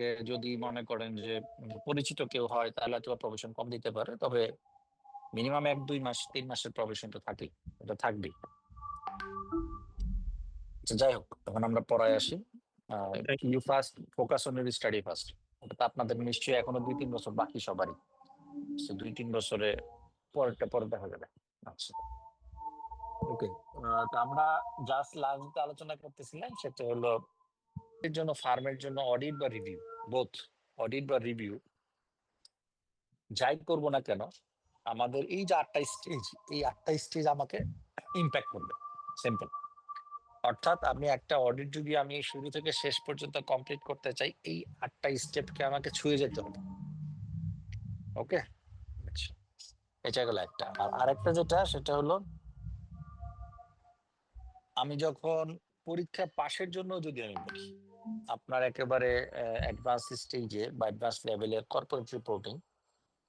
আপনাকে যদি মনে করেন যে পরিচিত কেউ হয় তাহলে হয়তো প্রভিশন কম দিতে পারে, তবে মিনিমাম 1-2 মাস 3 মাসের প্রভিশন তো থাকেই, এটা থাকবেই। যাই হোক, তখন আমরা পড়ায় আসি। You first focus on your study first. ওটা তো আপনাদের নিশ্চয়ই এখনো 2-3 বছর বাকি সবারই। 2-3 বছরে পরেরটা পরে দেখা যাবে। আচ্ছা, ওকে। তো আমরা জাস্ট লাস্ট আলোচনা করতেছিলাম সেটা হলো এর জন্য ফার্মের জন্য অডিট বা রিভিউ, বোথ অডিট বা রিভিউ যাই করবো না কেন, আমাদের এই যে 8টা স্টেজ, এই 8টা স্টেজ আমাকে ইম্প্যাক্ট করবে। সিম্পল। অর্থাৎ আমি একটা অডিট যদি আমি শুরু থেকে শেষ পর্যন্ত কমপ্লিট করতে চাই, এই 8টা স্টেপকে আমাকে ছুঁয়ে যেতে হবে। ওকে, আচ্ছা, এটা গেল একটা। আর আরেকটা যেটা সেটা হলো আমি যখন পরীক্ষা পাশের জন্য যদি আমি বলি, আপনার একেবারে অ্যাডভান্স স্টেজে বা অ্যাডভান্স লেভেলের কর্পোরেট রিপোর্টিং,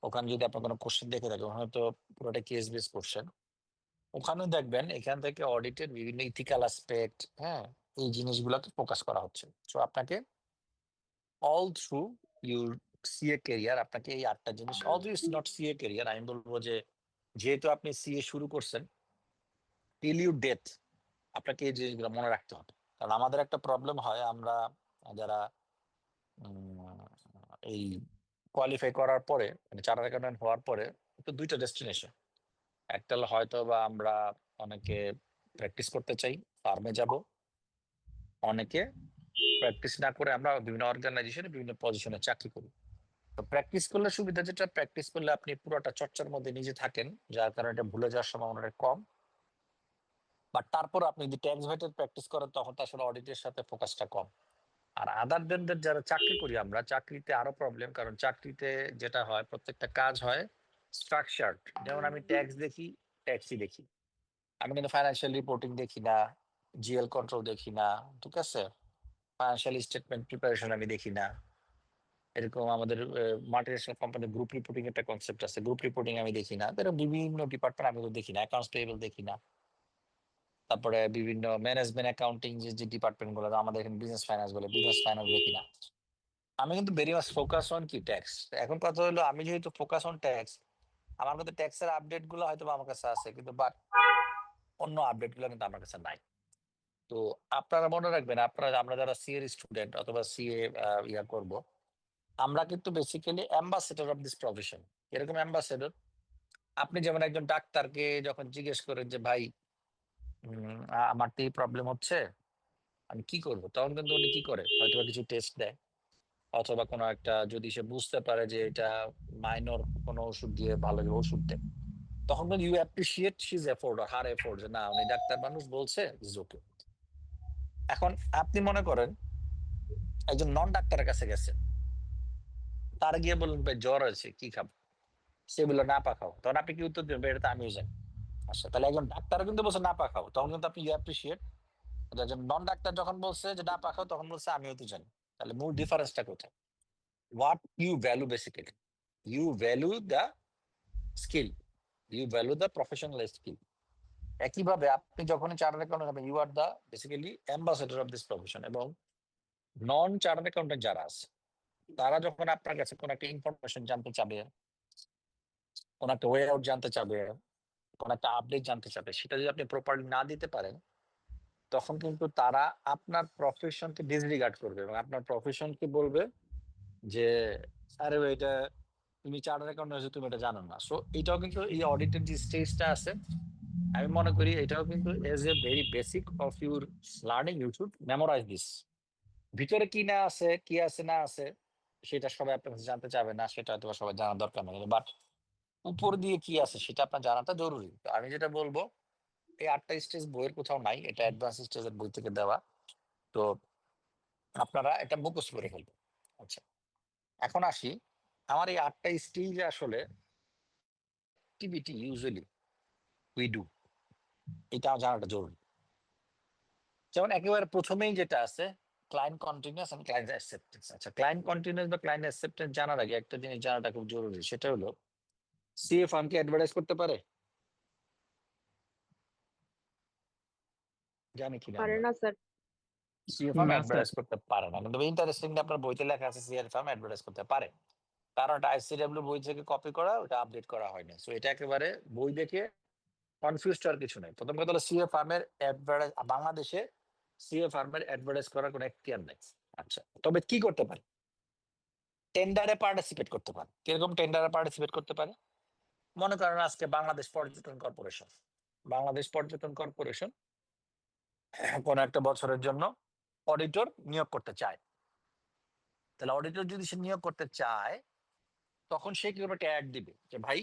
ওখানে যদি আপনার কোনো কোশ্চেন দেখে থাকে, হয়তো পুরোটা কেস বেস কোশ্চেন, ওখানেও দেখবেন এখান থেকে অডিটের বিভিন্ন ইথিক্যাল অ্যাসপেক্ট, হ্যাঁ, এই জিনিসগুলোকে ফোকাস করা হচ্ছে। তো আপনাকে all through your CA career আপনাকে এই 8টা জিনিস, all through it's not CA career, আমি বলবো যে যেহেতু আপনি সিএ শুরু করছেন টিল ইউ ডেথ, আপনাকে এই জিনিসগুলো মনে রাখতে হবে। কারণ আমাদের একটা প্রবলেম হয়, আমরা যারা এই কোয়ালিফাই করার পরে, মানে চার্টার্ড অ্যাকাউন্ট্যান্ট হওয়ার পরে, তো 2টা ডেস্টিনেশন। একটা হলো হয়তো বা আমরা অনেকে প্র্যাকটিস করতে চাই, ফার্মে যাব, অনেকে প্র্যাকটিস না করে আমরা বিভিন্ন অর্গানাইজেশনে বিভিন্ন পজিশনে চাকরি করি। তো প্র্যাকটিস করলে সুবিধা যেটা, প্র্যাকটিস করলে আপনি পুরোটা চর্চার মধ্যে নিজে থাকেন, যার কারণে এটা ভুলে যাওয়ার সম্ভাবনাটা কম। বাট তারপর আপনি যদি ট্যাক্স ভেটের প্র্যাকটিস করেন তখন তো আসলে অডিটের সাথে ফোকাসটা কম। আর আদার দেন যারা চাকরি করি আমরা, চাকরিতে আরো প্রবলেম, কারণ চাকরিতে যেটা হয় প্রত্যেকটা কাজ হয় স্ট্রাকচার্ড। যেমন আমি ট্যাক্স দেখি, ট্যাক্সই দেখি, আমি কিন্তু ফাইন্যান্সিয়াল রিপোর্টিং দেখি না, জিএল কন্ট্রোল দেখি না, ঠিক আছে, ফাইন্যান্সিয়াল স্টেটমেন্ট প্রিপারেশন আমি দেখি না। এরকম আমাদের মাল্টিনেশনাল কোম্পানির গ্রুপ রিপোর্টিং একটা কনসেপ্ট আছে, গ্রুপ রিপোর্টিং আমি দেখি না। এরকম বিভিন্ন ডিপার্টমেন্ট আমি দেখি না, অ্যাকাউন্টস পেয়েবল দেখি না। তারপরে বিভিন্ন ম্যানেজমেন্ট অ্যাকাউন্টিং যে ডিপার্টমেন্ট গুলো আমাদের এখানে বিজনেস ফাইন্যান্স বলে, বিজনেস ফাইন্যান্স দেখি না। আমি কিন্তু ভেরি মাচ ফোকাস অন কি ট্যাক্স। এখন কথা হলো আমি যেহেতু ফোকাস অন ট্যাক্স, আমার কিন্তু ট্যাক্সের আপডেট গুলো হয়তো আমার কাছে আছে, কিন্তু বাট অন্য আপডেট গুলো কিন্তু আমার কাছে নাই। তো আপনারা মনে রাখবেন, আপনারা আমরা যারা সিএ স্টুডেন্ট অথবা সিএ ইয়া করব, আমরা কিন্তু basically ambassador of this profession. এরকম অ্যাম্বাসেডর, আপনি যেমন একজন ডাক্তারকে যখন জিজ্ঞেস করেন যে ভাই আমার তো এই প্রবলেম হচ্ছে, আমি কি করব, তখন কিন্তু উনি কি করে, হয়তো কিছু টেস্ট দেয়, অথবা কোনো একটা যদি সে বুঝতে পারে যে এটা মাইনর কোনো ওষুধ দিয়ে ভালো ওষুধ দেয়, তখন কিন্তু ইউ অ্যাপ্রিসিয়েট হিজ এফোর্ট আর হার এফোর্ট, যে না উনি ডাক্তার মানুষ বলছে ইজ ওকে। এখন আপনি মনে করেন একজন নন ডাক্তারের কাছে গেছেন, তার গিয়ে বললেন ভাই জ্বর আছে কি খাবো, সেগুলো না পাখাও, তখন আপনি কি উত্তর দেবেন, এটা তো আমিও জানি। আচ্ছা, তাহলে একজন ডাক্তার কিন্তু বলছে না পাখাও, তখন কিন্তু আপনি ইউ অ্যাপ্রিসিয়েট। একজন নন ডাক্তার যখন বলছে যে না পাখাও, তখন বলছে আমিও তো জানি। তাহলে মূল ডিফারেন্সটা কোথায়? What you value basically, you value the skill, you value the professional skill. একইভাবে আপনি যখন চার্টার্ড অ্যাকাউন্টেন্ট হবেন, you are the basically ambassador of this profession. এবং নন চার্টার্ড অ্যাকাউন্টেন্ট যারা আছে, তারা যখন আপনার কাছে কোনো একটা ইনফরমেশন জানতে চাবে, কোনো একটা ওয়ে আউট জানতে চাবে, কোনো একটা আপডেট জানতে চাবে, সেটা যদি আপনি প্রপারলি না দিতে পারেন, তখন কিন্তু তারা আপনার প্রফেশনকে ডিসরিগার্ড করবে এবং আপনার প্রফেশনকে বলবে যে আরে ভাই, এটা তুমি চার্টার্ড অ্যাকাউন্টেন্ট হয়েছে, তুমি এটা জানো না। সো এটাও কিন্তু এই অডিটের যে স্টেজটা আছে, আমি মনে করি এটাও কিন্তু as a very basic of your learning, you should memorise this. ভিতরে কি না আছে, কি আছে না আছে, সেটা সবাই আপনার কাছে জানতে চাবে না, সেটা হয়তো সবাই জানার দরকার নেই, বাট উপর দিয়ে কি আছে সেটা আপনার জানাটা জরুরি। তো আমি যেটা বলবো, এই 8টা স্টেজ বইয়ের কোথাও নাই, এটা অ্যাডভান্স স্টেজের বই থেকে দেওয়া। তো আপনারা এটা মুখস্থ করে ফেলবেন। আচ্ছা, এখন আসি, আমার এই 8টা স্টেজ আসলে অ্যাক্টিভিটি ইউজুয়ালি উই ডু, এটা জানাটা জরুরি। যেমন একেবারে প্রথমেই যেটা আছে, client continuous and client acceptance. আচ্ছা, ক্লায়েন্ট কন্টিনিউয়াস বা ক্লায়েন্ট অ্যাকসেপ্টেন্স জানার আগে একটা জিনিস জানাটা খুব জরুরি, সেটা হলো সিএ ফার্ম কি অ্যাডভার্টাইজ করতে পারে? জানি কিনা পারে আমরা? না স্যার। সিএ ফার্ম না স্যার। অ্যাডভার্টাইজ করতে পারে না, কিন্তু ইন্টারেস্টিংলি আপনার বইতে লেখা আছে সিএ ফার্ম অ্যাডভার্টাইজ করতে পারে, কারণ এটা আইসিডব্লিউ বই থেকে কপি করা, ওটা আপডেট করা হয়নি। সো এটা একেবারে বই দেখে কনফিউজ আর কিছু নেই। প্রথম কথা হলো সিএ ফার্মের অ্যাডভার্টাইজ বাংলাদেশে সিএ ফার্মের অ্যাডভার্টাইজ করার কোনো এখতিয়ার নেই। আচ্ছা, তবে কি করতে পারে? টেন্ডারে পার্টিসিপেট করতে পারে। কিরকম টেন্ডারে পার্টিসিপেট করতে পারে? মনে করেন আজকে বাংলাদেশ পর্যটন কর্পোরেশন, বাংলাদেশ পর্যটন কর্পোরেশন কোন একটা বছরের জন্য অডিটর নিয়োগ করতে চায়। তাহলে অডিটর যদি সে নিয়োগ করতে চায়, তখন সে কি করবে? একটা অ্যাড দিবে যে ভাই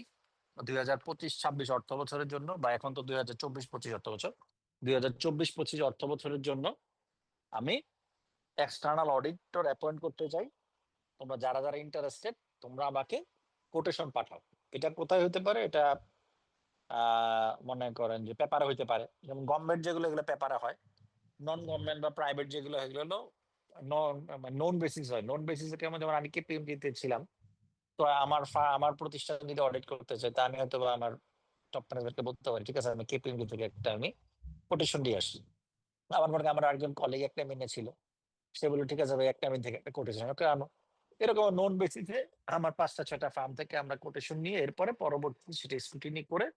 2025-26 অর্থ বছরের জন্য, বা এখন তো 2024-25 অর্থ বছর, 2024-25 অর্থ বছরের জন্য আমি এক্সটার্নাল অডিটর অ্যাপয়েন্ট করতে চাই। তোমরা যারা যারা ইন্টারেস্টেড, তোমরা আমাকে কোটেশন পাঠাও। এটা কোথায় হতে পারে? এটা মনে করেন যে পেপারে হইতে পারে, যেমন গভর্নমেন্ট যেগুলো, এগুলো পেপারে হয়। নন গভর্নমেন্ট বা প্রাইভেট যেগুলো, এগুলো হলো নন বেসিস হয়। নন বেসিসে কেমন, যেমন আমি কেপিএমজিতে ছিলাম, তো আমার প্রতিষ্ঠান যদি অডিট করতে চাই, তা আমি হয়তো বা আমার টপ ম্যানেজারকে বলতে পারি, ঠিক আছে আমি কেপিএমজি থেকে একটা আমি কোটেশন দিয়ে আসি। আবার মনে করেন আমার একজন কলিগ একটা মেনে ছিল, সে বললো ঠিক আছে ভাই একটা মিন থেকে একটা কোটেশন ওকে আনো। এরকম নন বেসিসে আমার 5টা 6টা ফার্ম থেকে আমরা কোটেশন নিয়ে এরপরে পরবর্তী সেটা স্ক্রুটিনি করে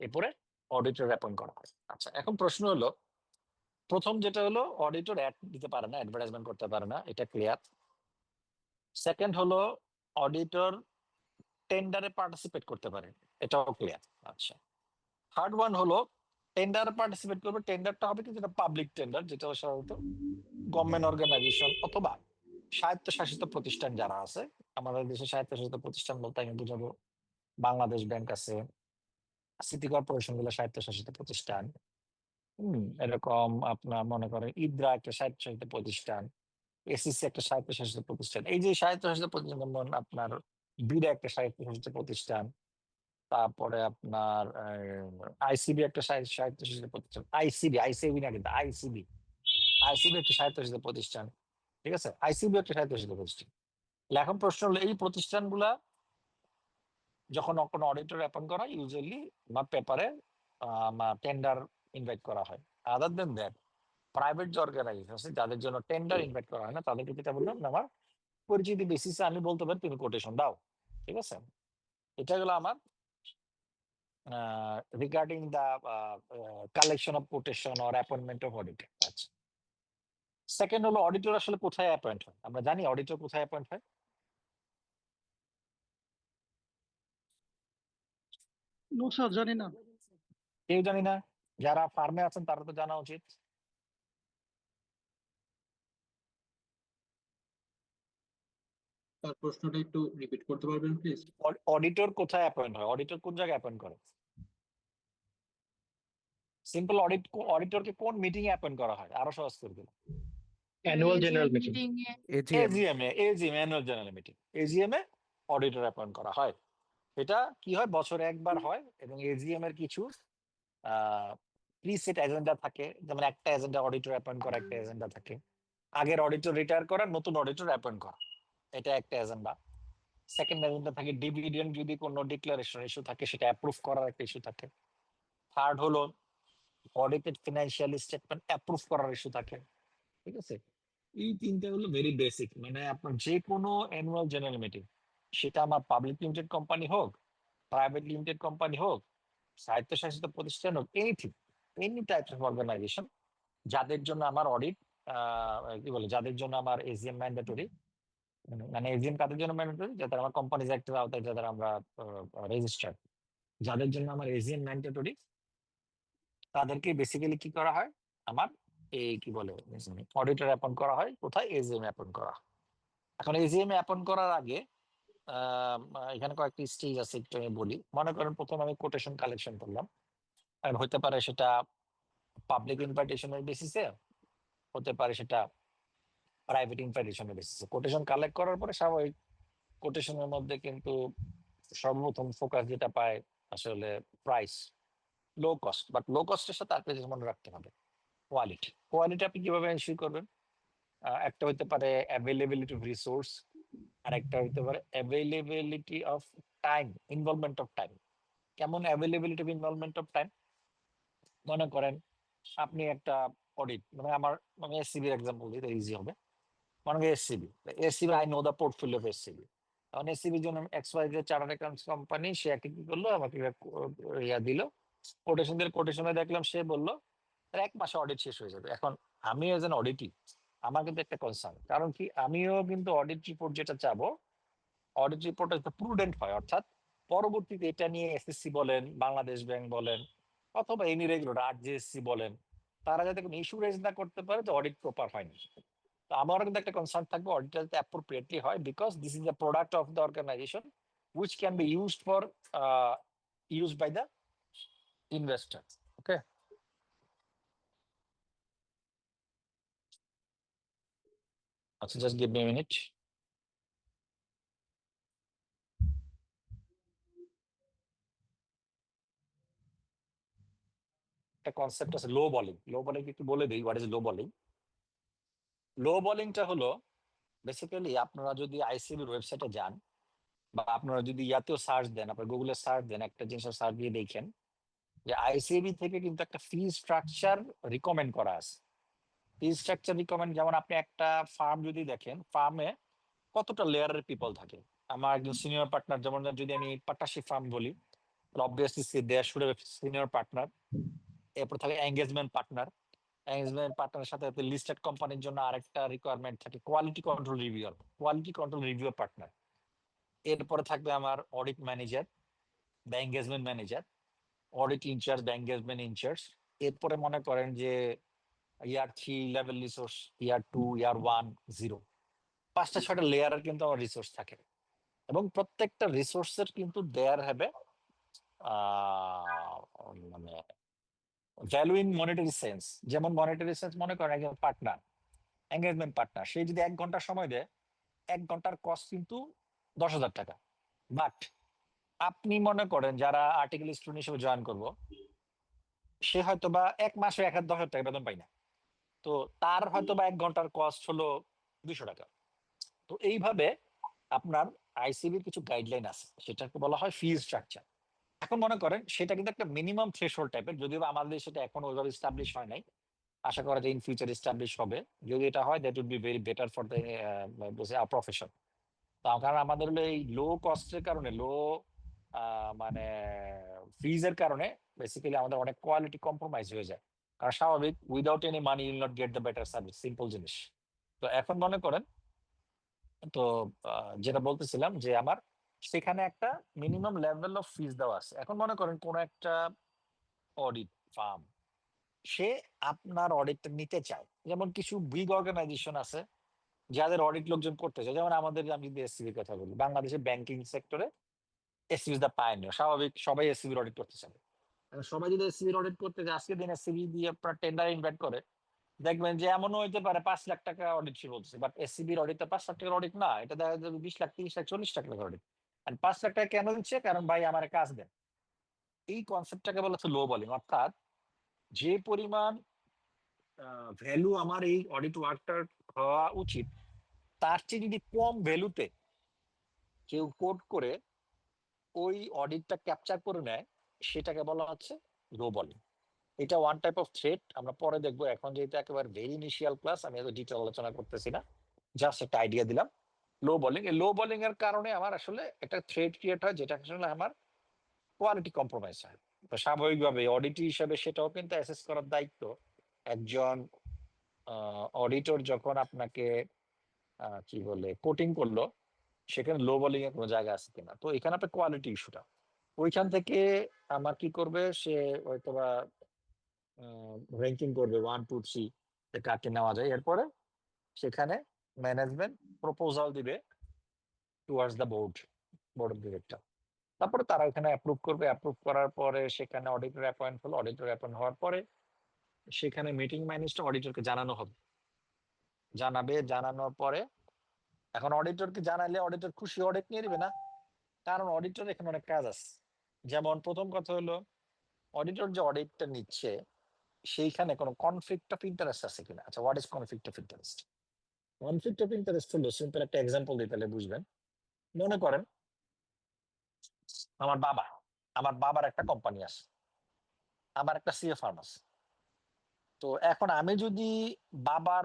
এরপরে অডিটর অ্যাপয়েন্ট করা হয়। আচ্ছা, এখন প্রশ্ন হলো, প্রথম যেটা হলো অডিটর অ্যাড দিতে পারে না, অ্যাডভার্টাইজমেন্ট করতে পারে না, এটা ক্লিয়ার। সেকেন্ড হলো অডিটর টেন্ডারে পার্টিসিপেট করতে পারে, এটাও ক্লিয়ার। আচ্ছা, থার্ড ওয়ান হলো টেন্ডারে পার্টিসিপেট করবে, টেন্ডারটা হবে কিন্তু যেটা পাবলিক টেন্ডার, যেটা সাধারণত গভর্নমেন্ট অর্গানাইজেশন অথবা স্বায়ত্তশাসিত প্রতিষ্ঠান যারা আছে। আমাদের দেশে স্বায়ত্তশাসিত প্রতিষ্ঠান বলতে আমি বুঝাবো বাংলাদেশ ব্যাংক আছে, সিটি কর্পোরেশন গুলো স্বায়ত্তশাসিত প্রতিষ্ঠান। এরকম আপনার মনে করেন ইদ্রা একটা স্বায়ত্তশাসিত প্রতিষ্ঠান, এসিসি একটা স্বায়ত্তশাসিত প্রতিষ্ঠান। এই যে স্বায়ত্তশাসিত প্রতিষ্ঠান, যেমন আপনার বিডা একটা স্বায়ত্তশাসিত প্রতিষ্ঠান, তারপরে আপনার আইসিবি একটা স্বায়ত্তশাসিত প্রতিষ্ঠান। আইসিবি, আইসিবি না কিন্তু আইসিবি, আইসিবি একটা স্বায়ত্তশাসিত প্রতিষ্ঠান, ঠিক আছে? আইসিবি একটা স্বায়ত্তশাসিত প্রতিষ্ঠান। এখন প্রশ্ন হলো, এই প্রতিষ্ঠানগুলা যখন কোনো অডিটর অ্যাপয়েন্ট করা হয়, ইউজুয়ালি বা পেপারে টেন্ডার ইনভাইট করা হয়। আদার দেন দ্যাট, প্রাইভেট যে অর্গানাইজেশন আছে যাদের জন্য টেন্ডার ইনভাইট করা হয় না, তাদেরকে যেটা বললাম, আমার পরিচিতি বেসিসে আমি বলতে পারি তুমি কোটেশন দাও, ঠিক আছে? এটা হলো আমার regarding the collection of quotation or appointment of auditor. আচ্ছা, সেকেন্ড হলো অডিটর আসলে কোথায় অ্যাপয়েন্ট হয়? আমরা জানি অডিটর কোথায় অ্যাপয়েন্ট হয়? নো স্যার, জানি না। কেউ জানি না? যারা ফার্মে আছেন তারা তো জানা উচিত। তার প্রশ্নটা একটু রিপিট করতে পারবেন প্লিজ? অডিটর কোথায় অ্যাপয়েন্ট হয়? অডিটর কোন জায়গায় অ্যাপয়েন্ট করে? সিম্পল অডিটরকে কোন মিটিং এ অ্যাপয়েন্ট করা হয়? আরো সহজ করে দিন। Annual general meeting. এজিএম এ, অ্যানুয়াল জেনারেল মিটিং, এজিএম এ অডিটর অ্যাপয়েন্ট করা হয়। এটা কি হয়? বছরে একবার হয়, এবং এজিএম এর কিছু প্রিসেট এজেন্ডা থাকে, যেমন একটা এজেন্ডা অডিটর অ্যাপয়েন্ট করা, একটা এজেন্ডা থাকে আগের অডিটর রিটায়ার করা, নতুন অডিটর অ্যাপয়েন্ট করা, এটা একটা এজেন্ডা। সেকেন্ড এজেন্ডা থাকে ডিভিডেন্ড, যদি কোনো ডিক্লারেশন ইস্যু থাকে সেটা অ্যাপ্রুভ করার একটা ইস্যু থাকে। থার্ড হলো অডিটেড ফিনান্সিয়াল স্টেটমেন্ট অ্যাপ্রুভ করার ইস্যু থাকে, ঠিক আছে? এই তিনটা হলো ভেরি বেসিক। মানে আপনার যে কোনো অ্যানুয়াল জেনারেল মিটিং, সেটা আমার পাবলিক লিমিটেড কোম্পানি হোক, প্রাইভেট লিমিটেড কোম্পানি হোক, স্বায়ত্তশাসিত প্রতিষ্ঠান হোক, anything, any types of organisation যাদের জন্য আমার অডিট কি বলে, যাদের জন্য আমার এজিএম ম্যান্ডেটরি, মানে এজিএম কাদের জন্য ম্যান্ডেটরি? যাদের আমার কোম্পানিজ অ্যাক্টের আওতায়, যাদের আমরা রেজিস্টার্ড, যাদের জন্য আমার এজিএম ম্যান্ডেটরি, তাদেরকে বেসিক্যালি কি করা হয়? আমার এই কি বলে অডিটর অ্যাপয়েন্ট করা হয়। কোথায়? এজিএম অ্যাপয়েন্ট করা হয়। এখন এজিএম অ্যাপয়েন্ট করার আগে এখানে কয়েকটি স্টেজ আছে, একটু আমি বলি। মনে করেন প্রথম আমি কোটেশন কালেকশন করলাম, আর হতে পারে সেটা পাবলিক ইনভাইটেশনের বেসিসে, হতে পারে সেটা প্রাইভেট ইনভাইটেশনের বেসিসে। কোটেশন কালেক্ট করার পরে স্বাভাবিক কোটেশনের মধ্যে কিন্তু সর্বপ্রথম ফোকাস যেটা পায় আসলে price, low cost. But low কস্টের সাথে আপনি মনে রাখতে হবে কোয়ালিটি। কোয়ালিটি আপনি কিভাবে এনশিওর করবেন? একটা হইতে পারে অ্যাভেলেবিলিটি অফ রিসোর্স, আর একটা হইতে পারে availability of time, involvement of time. কেমন availability of involvement of time? মনে করেন আপনি একটা অডিট, মানে আমার মানে এসসিবির এক্সাম্পল দিতে ইজি হবে। মনে করি SCB I know the portfolio of SCB. কারণ এসসিবির জন্য XYZ চার্টার্ড অ্যাকাউন্টস কোম্পানি, সে একটা কি করলো, আমাকে ইয়া দিল, কোটেশন দিল, কোটেশনে দেখলাম সে বললো তার 1 মাসে অডিট শেষ হয়ে যাবে। এখন আমি এজ এন অডিটি আমার কিন্তু একটা কনসার্ন, কারণ কি আমিও কিন্তু অডিট রিপোর্ট যেটা চাবো, অডিট রিপোর্ট একটা প্রুডেন্ট হয়, অর্থাৎ পরবর্তীতে এটা নিয়ে এসএসসি বলেন, বাংলাদেশ ব্যাংক বলেন, অথবা এনি রেগুলেটর আরজেএসসি বলেন, তারা যাতে কোনো ইস্যু রেজ না করতে পারে যে অডিট প্রপার হয়নি। তো আমারও কিন্তু একটা কনসার্ন থাকবে অডিটটা যাতে অ্যাপ্রোপ্রিয়েটলি হয়, because this is the product of the organisation which can be used for used by the investor. Okay. So just give me a minute. একটা কনসেপ্ট আছে লো বলিং। লো বলিং একটু বলে দিই, হোয়াট ইজ লো বলিং। লো বলিংটা হলো basically আপনারা যদি আইসিবির ওয়েবসাইটে যান, বা আপনারা যদি ইয়াতেও সার্চ দেন, আপনার গুগলে সার্চ দেন, একটা জিনিস সার্চ দিয়ে দেখেন যে আইসিবি থেকে কিন্তু একটা ফি স্ট্রাকচার রিকমেন্ড করা আছে। ফি স্ট্রাকচার রিকমেন্ড, যেমন আপনি একটা ফার্ম যদি দেখেন, ফার্মে কতটা লেয়ারের পিপল থাকে। আমার একজন সিনিয়র পার্টনার, যেমন যদি আমি পাটাশি ফার্ম বলি, obviously there should senior partner. এরপর থাকে এঙ্গেজমেন্ট পার্টনার। এঙ্গেজমেন্ট পার্টনারের সাথে লিস্টেড কোম্পানির জন্য আরেকটা রিকোয়ারমেন্ট থাকে কোয়ালিটি কন্ট্রোল রিভিউয়ার পার্টনার। এরপরে থাকবে আমার অডিট ম্যানেজার বা এঙ্গেজমেন্ট ম্যানেজার, অডিট ইনচার্জ বা এঙ্গেজমেন্ট ইনচার্জ। এরপরে মনে করেন যে ইয়ার 3 লেভেল রিসোর্স, ইয়ার 2, ইয়ার 1, 0, 5টা 6টা লেয়ারের কিন্তু আমার রিসোর্স থাকে, এবং প্রত্যেকটা রিসোর্সের কিন্তু দেয়ার হবে মানে ভ্যালু ইন মনিটারি সেন্স। যেমন মনিটারি সেন্স, মনে করেন একজন পার্টনার, এঙ্গেজমেন্ট পার্টনার, সে যদি 1 ঘন্টা সময় দেয়, 1 ঘন্টার কস্ট কিন্তু 10,000 টাকা। বাট আপনি মনে করেন যারা আর্টিকেল স্টুডেন্ট হিসেবে জয়েন করবো, সে হয়তো বা 1 মাসে 10,000 টাকা বেতন পাই না, তো তার হয়তো বা 1 ঘন্টার কস্ট হলো 200 টাকা। তো এইভাবে আপনার আইসিবির কিছু গাইডলাইন আছে, সেটাকে বলা হয় ফি স্ট্রাকচার। এখন মনে করেন সেটা কিন্তু একটা মিনিমাম থ্রেশহোল্ড টাইপের, যদিও বা আমাদের সেটা এখন ওইভাবে স্টাবলিশ হয় নাই, আশা করা যায় ইন ফিউচার স্টাবলিশ হবে। যদি এটা হয়, that would be very better for the profession. কারণ আমাদের হলো এই লো কস্টের কারণে, লো মানে ফিজের কারণে বেসিক্যালি আমাদের অনেক কোয়ালিটি কম্প্রোমাইজ হয়ে যায়। কারণ স্বাভাবিক, without any money Yule not get the better service, simple জিনিস। তো এখন মনে করেন, তো যেটা বলতেছিলাম যে আমার সেখানে একটা মিনিমাম লেভেল অফ ফিজ দেওয়া আছে। এখন মনে করেন কোন একটা অডিট ফার্ম, সে আপনার অডিটটা নিতে চায়। যেমন কিছু বিগ অর্গানাইজেশন আছে যাদের অডিট লোকজন করতে চায়, যেমন আমাদের, আমি যদি এসসিবির কথা বলি, বাংলাদেশের ব্যাংকিং সেক্টরে এসসিবি ইজ দ্য পায়োনিয়ার। স্বাভাবিক, সবাই এসসিবির অডিট করতে চায়। সবাই যদি এসসিবির অডিট করতে চায়, আজকের দিন এসসিবি দিয়ে আপনার টেন্ডার ইনভাইট করে, দেখবেন যে এমনও হইতে পারে 5 লাখ টাকা অডিট সে বলছে, বাট এসসিবির অডিটটা 5 লাখ টাকার অডিট না, এটা দেখা যাবে 20 লাখ, 30 লাখ, 40 লাখ টাকার অডিট। আর 5 লাখ টাকা কেন দিচ্ছে? কারণ ভাই আমার কাজ দেন। এই কনসেপ্টটাকে বলা হচ্ছে লো বলিং, অর্থাৎ যে পরিমাণ ভ্যালু আমার এই অডিট ওয়ার্কটার হওয়া উচিত, তার চেয়ে যদি কম ভ্যালুতে কেউ কোড করে ওই অডিটটা ক্যাপচার করে নেয়, সেটাকে বলা হচ্ছে লো বলিং। এটা ওয়ান টাইপ অফ থ্রেট, আমরা পরে দেখবো। এখন যেহেতু একেবারে ভেরি ইনিশিয়াল ক্লাস, আমি এত ডিটেল আলোচনা করতেছি না, জাস্ট একটা আইডিয়া দিলাম। লো বলিং, এই লো বলিং এর কারণে আমার আসলে একটা থ্রেট ক্রিয়েট হয়, যেটা আসলে আমার কোয়ালিটি কম্প্রোমাইজ হয়। তো স্বাভাবিকভাবে অডিটি হিসেবে সেটাও কিন্তু অ্যাসেস করার দায়িত্ব একজন অডিটর। যখন আপনাকে কি বলে কোটিং করলো, সেখানে লো বলিং এর কোনো জায়গা আছে কিনা, তো এখানে আপনার কোয়ালিটি ইস্যুটা, ওইখান থেকে আমার কি করবে সে, হয়তোবা র্যাঙ্কিং করবে 1, 2, 3 কাকে নেওয়া যায়। এরপরে সেখানে ম্যানেজমেন্ট প্রপোজাল দিবে towards the board of director. তারপরে তারা ওখানে অ্যাপ্রুভ করবে, অ্যাপ্রুভ করার পরে সেখানে অডিটর অ্যাপয়েন্ট হলো, অডিটর অ্যাপয়েন্ট হওয়ার পরে সেখানে মিটিং মাইনাসটা অডিটরকে জানানো হবে, জানানোর পরে এখন অডিটরকে জানালে অডিটর খুশি, অডিট নিয়ে নেবে না, কারণ অডিটর এখানে অনেক কাজ আছে। যেমন প্রথম কথা হলো, অডিটর যে অডিটটা নিচ্ছে সেইখানে কোনো কনফ্লিক্ট অফ ইন্টারেস্ট আছে কিনা। আচ্ছা, what is conflict of interest? Conflict of interest হলো, সিম্পল একটা এক্সাম্পল দিই তাহলে বুঝবেন। মনে করেন আমার বাবার একটা কোম্পানি আছে, আমার একটা সিএ ফার্ম আছে। তো এখন আমি যদি বাবার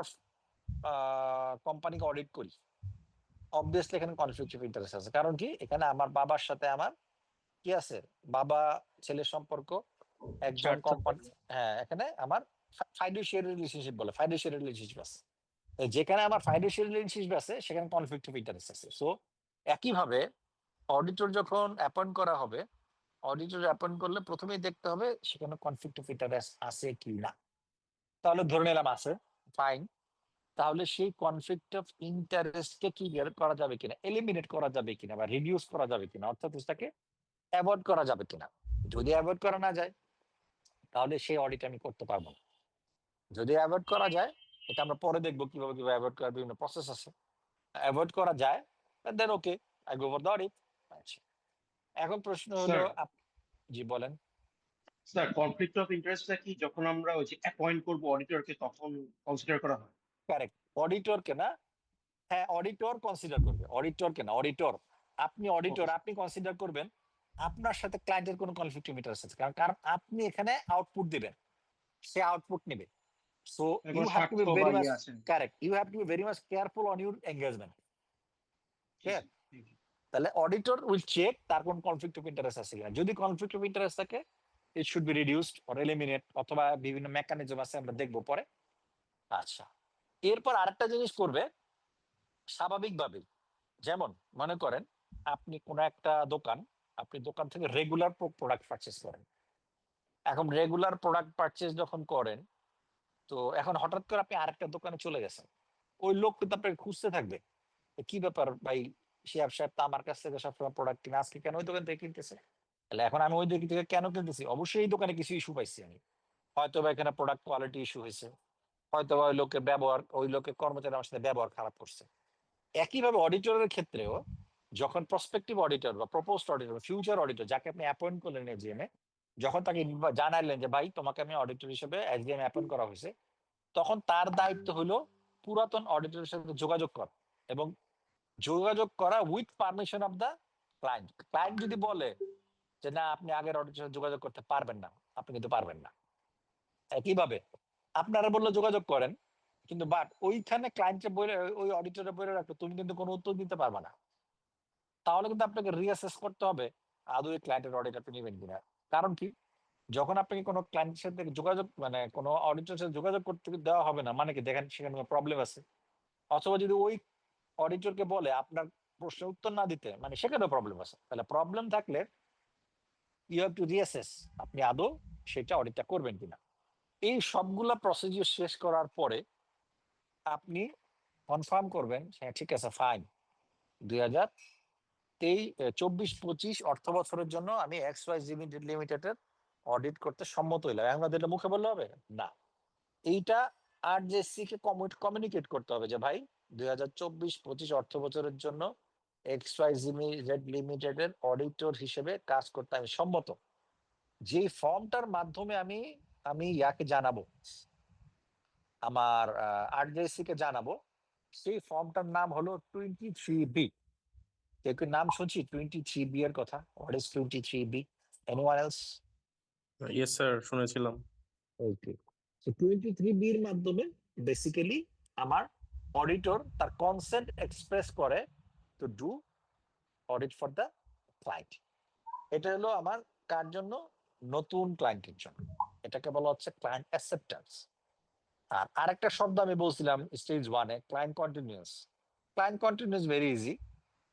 কোম্পানিকে অডিট করি, অবভিয়াসলি এখানে কনফ্লিক্ট অফ ইন্টারেস্ট আছে। কারণ কি, এখানে আমার বাবার সাথে আমার কি আছে, বাবা ছেলের সম্পর্ক, একজন কোম্পানি, হ্যাঁ এখানে আমার ফাইডুশিয়ারি রিলেশনশিপ বলে, ফাইডুশিয়ারি রিলেশনশিপ আছে। যেখানে আমার ফাইডুশিয়ারি রিলেশনশিপ আছে সেখানে কনফ্লিক্ট অফ ইন্টারেস্ট আছে। সো একইভাবে অডিটর যখন অ্যাপয়েন্ট করা হবে, অডিটর অ্যাপয়েন্ট করলে প্রথমেই দেখতে হবে সেখানে কনফ্লিক্ট অফ ইন্টারেস্ট আছে কি না। তাহলে ধরে নিলাম আছে, ফাইন। তাহলে সেই কনফ্লিক্ট অফ ইন্টারেস্টকে ক্লিয়ার করা যাবে কিনা, এলিমিনেট করা যাবে কিনা, বা রিডিউস করা যাবে কিনা, অর্থাৎ সেটাকে অ্যাভয়েড করা যাবে কিনা। যদি অ্যাভয়েড করা না যায় তাহলে সেই অডিট আমি করতে পারবো না। যদি অ্যাভয়েড করা যায়, এটা আমরা পরে দেখবো কিভাবে অ্যাভয়েড করার বিভিন্ন প্রসেস আছে। অ্যাভয়েড করা যায়, then okay, I go for the audit. আচ্ছা, এখন প্রশ্ন হলো জি বলেন। স্যার কনফ্লিক্ট অফ ইন্টারেস্টটা কি যখন আমরা ওই যে অ্যাপয়েন্ট করব অডিটরকে তখন কনসিডার করা হয়? কারেক্ট, অডিটরকে না, হ্যাঁ অডিটর কনসিডার করবে, অডিটরকে না, অডিটর। আপনি অডিটর, আপনি কনসিডার করবেন আপনার সাথে ক্লায়েন্টের কোনো কনফ্লিক্ট অফ ইন্টারেস্ট আছে, কারণ আপনি এখানে আউটপুট দিবেন, সে আউটপুট নেবে। So you have to be very much correct, you have to be very much careful on your engagement. তাহলে অডিটর উইল চেক তার কোন কনফ্লিক্ট অফ ইন্টারেস্ট আছে কিনা। যদি কনফ্লিক্ট অফ ইন্টারেস্ট থাকে, it should be reduced or eliminate, অথবা বিভিন্ন mechanism আছে আমরা দেখবো পরে। আচ্ছা, এরপর আরেকটা জিনিস করবে স্বাভাবিকভাবে, যেমন মনে করেন আপনি কোন একটা দোকান, আপনি দোকান থেকে রেগুলার প্রোডাক্ট পারচেস করেন। এখন রেগুলার প্রোডাক্ট পারচেস যখন করেন, তো এখন হঠাৎ করে আপনি আরেকটা দোকানে চলে গেছেন, ওই লোক কিন্তু আপনাকে খুঁজতে থাকবে, কি ব্যাপার ভাই, শিহাব সাহেব তো আমার কাছ থেকে সবসময় প্রোডাক্ট কিনে, আজকে কেন ওই দোকান থেকে কিনতেছে? তাহলে এখন আমি ওই দোকান থেকে কেন কিনতেছি, অবশ্যই এই দোকানে কিছু ইস্যু পাইছি আমি, হয়তো বা এখানে প্রোডাক্ট কোয়ালিটি ইস্যু হয়েছে, হয়তো বা ওই লোকের ব্যবহার, ওই লোকের কর্মচারী আমার সাথে ব্যবহার খারাপ করছে। একইভাবে অডিটরের ক্ষেত্রেও, যখন প্রসপেক্টিভ অডিটর বা প্রপোজড অডিটর, ফিউচার অডিটর, যাকে আপনি অ্যাপয়েন্ট করলেন এজিএমে, যখন তাকে জানাইলেন যে ভাই তোমাকে আমি অডিটর হিসেবে এজিএম অ্যাপয়েন্ট করা হয়েছে, তখন তার দায়িত্ব হলো পুরাতন অডিটরের সাথে যোগাযোগ করা, এবং যোগাযোগ করা with permission of the client. Client যদি বলে যে না আপনি আগের অডিটরের সাথে যোগাযোগ করতে পারবেন না, আপনি কিন্তু পারবেন না। একইভাবে আপনারা বললে যোগাযোগ করেন, কিন্তু বাট ওইখানে ক্লায়েন্টে বলে, ওই অডিটরে বলে রাখো তুমি কিন্তু কোনো উত্তর দিতে পারবে না, তাহলে কিন্তু আপনাকে রিঅ্যাসেস করতে হবে আদৌ এই ক্লায়েন্টের অডিট আপনি নেবেন কিনা। কারণ কি, যখন আপনাকে কোনো ক্লায়েন্টের সাথে যোগাযোগ, মানে কোনো অডিটরের সাথে যোগাযোগ করতে দেওয়া হবে না, মানে কি দেখেন সেখানে কোনো প্রবলেম আছে। অথবা যদি ওই অডিটরকে বলে আপনার প্রশ্নের উত্তর না দিতে, মানে সেখানেও প্রবলেম আছে। তাহলে প্রবলেম থাকলে ইউ হ্যাভ টু রিঅ্যাসেস আপনি আদৌ সেটা অডিটটা করবেন কিনা। এই সবগুলা প্রসিডিউর শেষ করার পরে আপনি কনফার্ম করবেন হ্যাঁ ঠিক আছে ফাইন, 2024-25 অর্থ বছরের জন্য আমি XYZ লিমিটেডের অডিট করতে সম্মত হইলাম। এখন এটা মুখে বললে হবে না, এইটা আরজেসি কে কমিউনিকেট করতে হবে যে ভাই 2024-25 অর্থ বছরের জন্য XYZ লিমিটেডের অডিটর হিসেবে কাজ করতে আমি সম্মত। যে ফর্মটার মাধ্যমে আমি ইয়াকে জানাবো, আমার আরজেসি কে জানাবো, সেই ফর্মটার নাম হলো 23B। কেউ কি নাম শুনছি 23B এর কথা? What is 23B? Anyone else? Yes sir, শুনেছিলাম। ওকে, সো 23B এর মাধ্যমে বেসিক্যালি আমার অডিটর তার কনসেন্ট এক্সপ্রেস করে to do audit for the client. এটা হলো আমার কার জন্য? নতুন ক্লায়েন্টের জন্য। এটাকে বলা হচ্ছে ক্লায়েন্ট অ্যাকসেপ্টেন্স। আর আরেকটা শব্দ আমি বলছিলাম স্টেজ 1-এ, client continuous. Client continuous very easy.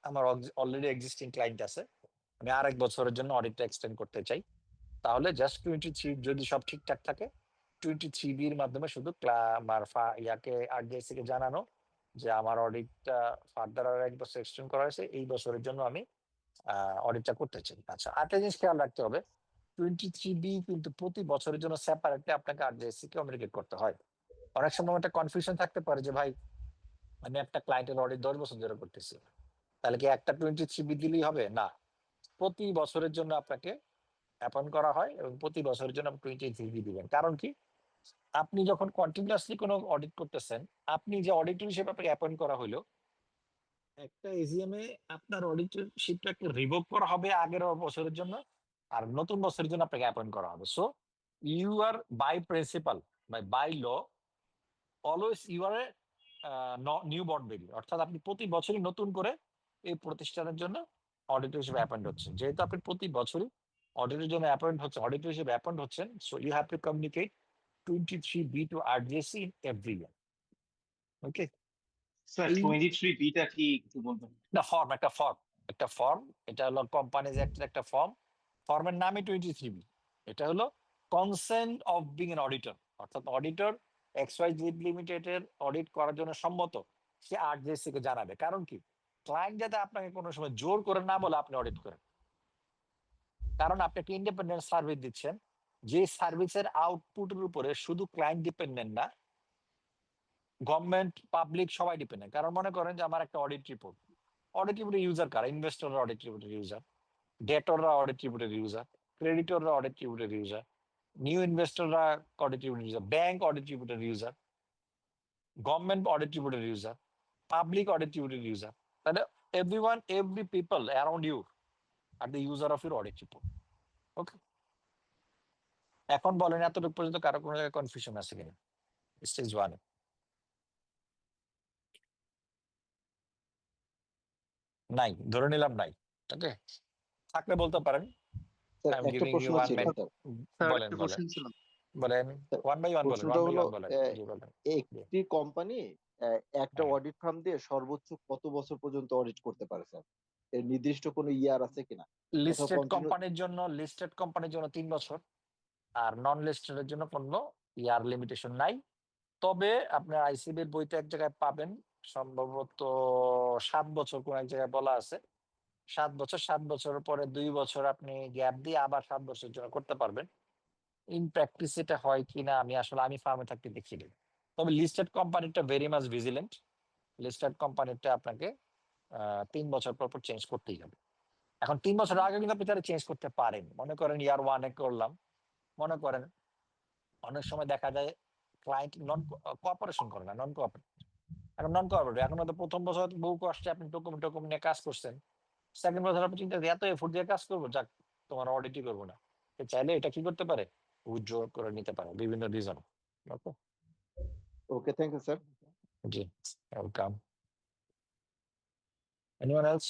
আমার অলরেডি এক্সিস্টিং ক্লায়েন্ট আছে, আমি আরেক বছরের জন্য অডিটটা এক্সটেন্ড করতে চাই, তাহলে জাস্ট 23 যদি সব ঠিকঠাক থাকে 23B এর মাধ্যমে শুধু আমার ইয়াকে আরডিএসসি কে জানানো যে আমার অডিটটা ফার্দার আর এক বছর এক্সটেন্ড করা হয়েছে, এই বছরের জন্য আমি অডিটটা করতে চাই। আচ্ছা, আরেকটা জিনিস খেয়াল রাখতে হবে, 23B কিন্তু প্রতি বছরের জন্য সেপারেটলি আপনাকে আরডিএসসি কে কমিউনিকেট করতে হয়। অনেক সময় একটা কনফিউশন থাকতে পারে যে ভাই আমি একটা ক্লায়েন্টের অডিট 10 বছর ধরে করতেছি, তাহলে কি একটা 23B দিলেই হবে? না, প্রতি বছরের জন্য আপনাকে অ্যাপয়েন্ট করা হয় এবং প্রতি বছরের জন্য আপনি 23B দিবেন। কারণ কি, আপনি যখন কন্টিনিউয়াসলি কোনো অডিট করতেছেন, আপনি যে অডিটর হিসেবে আপনাকে অ্যাপয়েন্ট করা হলো, একটা এজিএম এ আপনার অডিটরশিপটাকে রিভোক করা হবে আগের বছরের জন্য, আর নতুন বছরের জন্য আপনাকে অ্যাপয়েন্ট করা হবে। So you are by principal by law always you are new born baby, অর্থাৎ আপনি প্রতি বছরই নতুন করে এই প্রতিষ্ঠানের জন্য অডিটর হিসেবে অ্যাপয়েন্ট হচ্ছেন। যেহেতু আপনি প্রতি বছরই অডিটের জন্য অডিটর হিসেবে অ্যাপয়েন্ট হচ্ছেন, so you have to communicate 23B to RJC in every year. Okay, sir এই- 23B টা কি একটু বলবেন? একটা ফর্ম, এটা হলো কোম্পানিজ অ্যাক্টের একটা ফর্মের নামই 23B। এটা হলো consent of being an auditor, অর্থাৎ অডিটর XYZ লিমিটেডের অডিট করার জন্য সম্মত, সে RJC কে জানাবে। কারণ কি, ক্লায়েন্ট যাতে আপনাকে কোনো সময় জোর করে না বলে আপনি অডিট করেন। কারণ আপনি একটা ইন্ডিপেন্ডেন্ট সার্ভিস দিচ্ছেন, যে সার্ভিসের আউটপুটের উপরে শুধু ক্লায়েন্ট ডিপেন্ডেন্ট না, গভর্নমেন্ট, পাবলিক সবাই ডিপেন্ডেন্ট। কারণ মনে করেন যে আমার একটা অডিট রিপোর্ট ইউজার কারা, ইনভেস্টররা অডিট রিপোর্টের ইউজার, ডেটররা অডিট রিপোর্টের ইউজার, ক্রেডিটররা অডিট রিপোর্টের ইউজার, নিউ ইনভেস্টররা অডিট রিপোর্টের ইউজার, ব্যাংক অডিট রিপোর্টের ইউজার, গভর্নমেন্ট অডিট রিপোর্টের ইউজার, পাবলিক অডিট রিপোর্টের ইউজার। তাহলে every people around you are the user of your audit report. Okay, এখন বলেন এতটুকু পর্যন্ত কারো কোনো জায়গায় কনফিউশন আছে কিনা স্টেজ 1-এ? নাই, ধরে নিলাম নাই। ওকে, থাকলে বলতে পারেন। স্যার I'm একটা giving প্রশ্ন you 1 ছিল minute. স্যার। স্যার বলেন একটা বলেন কোশ্চেন ছিল। বলেন, ওয়ান বাই ওয়ান বলেন, প্রশ্নটা ওয়ান বাই হলো ওয়ান বলেন। জি বলেন। একটি কোম্পানি একটা হ্যাঁ। অডিট ফার্ম দিয়ে সর্বোচ্চ কত বছর পর্যন্ত অডিট করতে পারে স্যার? এর নির্দিষ্ট কোনো ইয়ার আছে কিনা? লিস্টেড continue- কোম্পানির জন্য 3 বছর, আর নন লিস্টেডের জন্য কোনো ইয়ার লিমিটেশন নাই। তবে আপনার আইসিবির বইতে এক জায়গায় পাবেন, সম্ভবত 7 বছর কোন এক জায়গায় বলা আছে। 7 বছরের পরে 2 বছর আপনি গ্যাপ দিয়ে আবার 7 বছরের জন্য করতে পারবেন। ইন প্র্যাকটিস এটা হয় কিনা আমি ফার্মে থাকতে দেখিনি। তবে লিস্টেড কোম্পানিটা ভেরি মাচ ভিজিলেন্ট। লিস্টেড কোম্পানিটা আপনাকে 3 বছর পর চেঞ্জ করতেই হবে। এখন 3 বছর আগে কিন্তু আপনি তারা চেঞ্জ করতে পারেন। মনে করেন ইয়ার 1-এ করলাম, মনে করেন অনেক সময় দেখা যায় ক্লায়েন্ট নন কোঅপারেশন করে না, নন কোঅপারেট। এখন হয়তো প্রথম বছর বহু কষ্টে আপনি ডকুমেন্ট নিয়ে কাজ করছেন, সেকেন্ড বছর আপনি চিন্তা এত এফোর্ট দিয়ে কাজ করবো, যাক তোমার অডিটই করবো না, সে চাইলে এটা কি করতে পারে, উইথড্র করে নিতে পারে বিভিন্ন reason. Okay, okay, thank you sir. জি, ওয়েলকাম। Anyone else?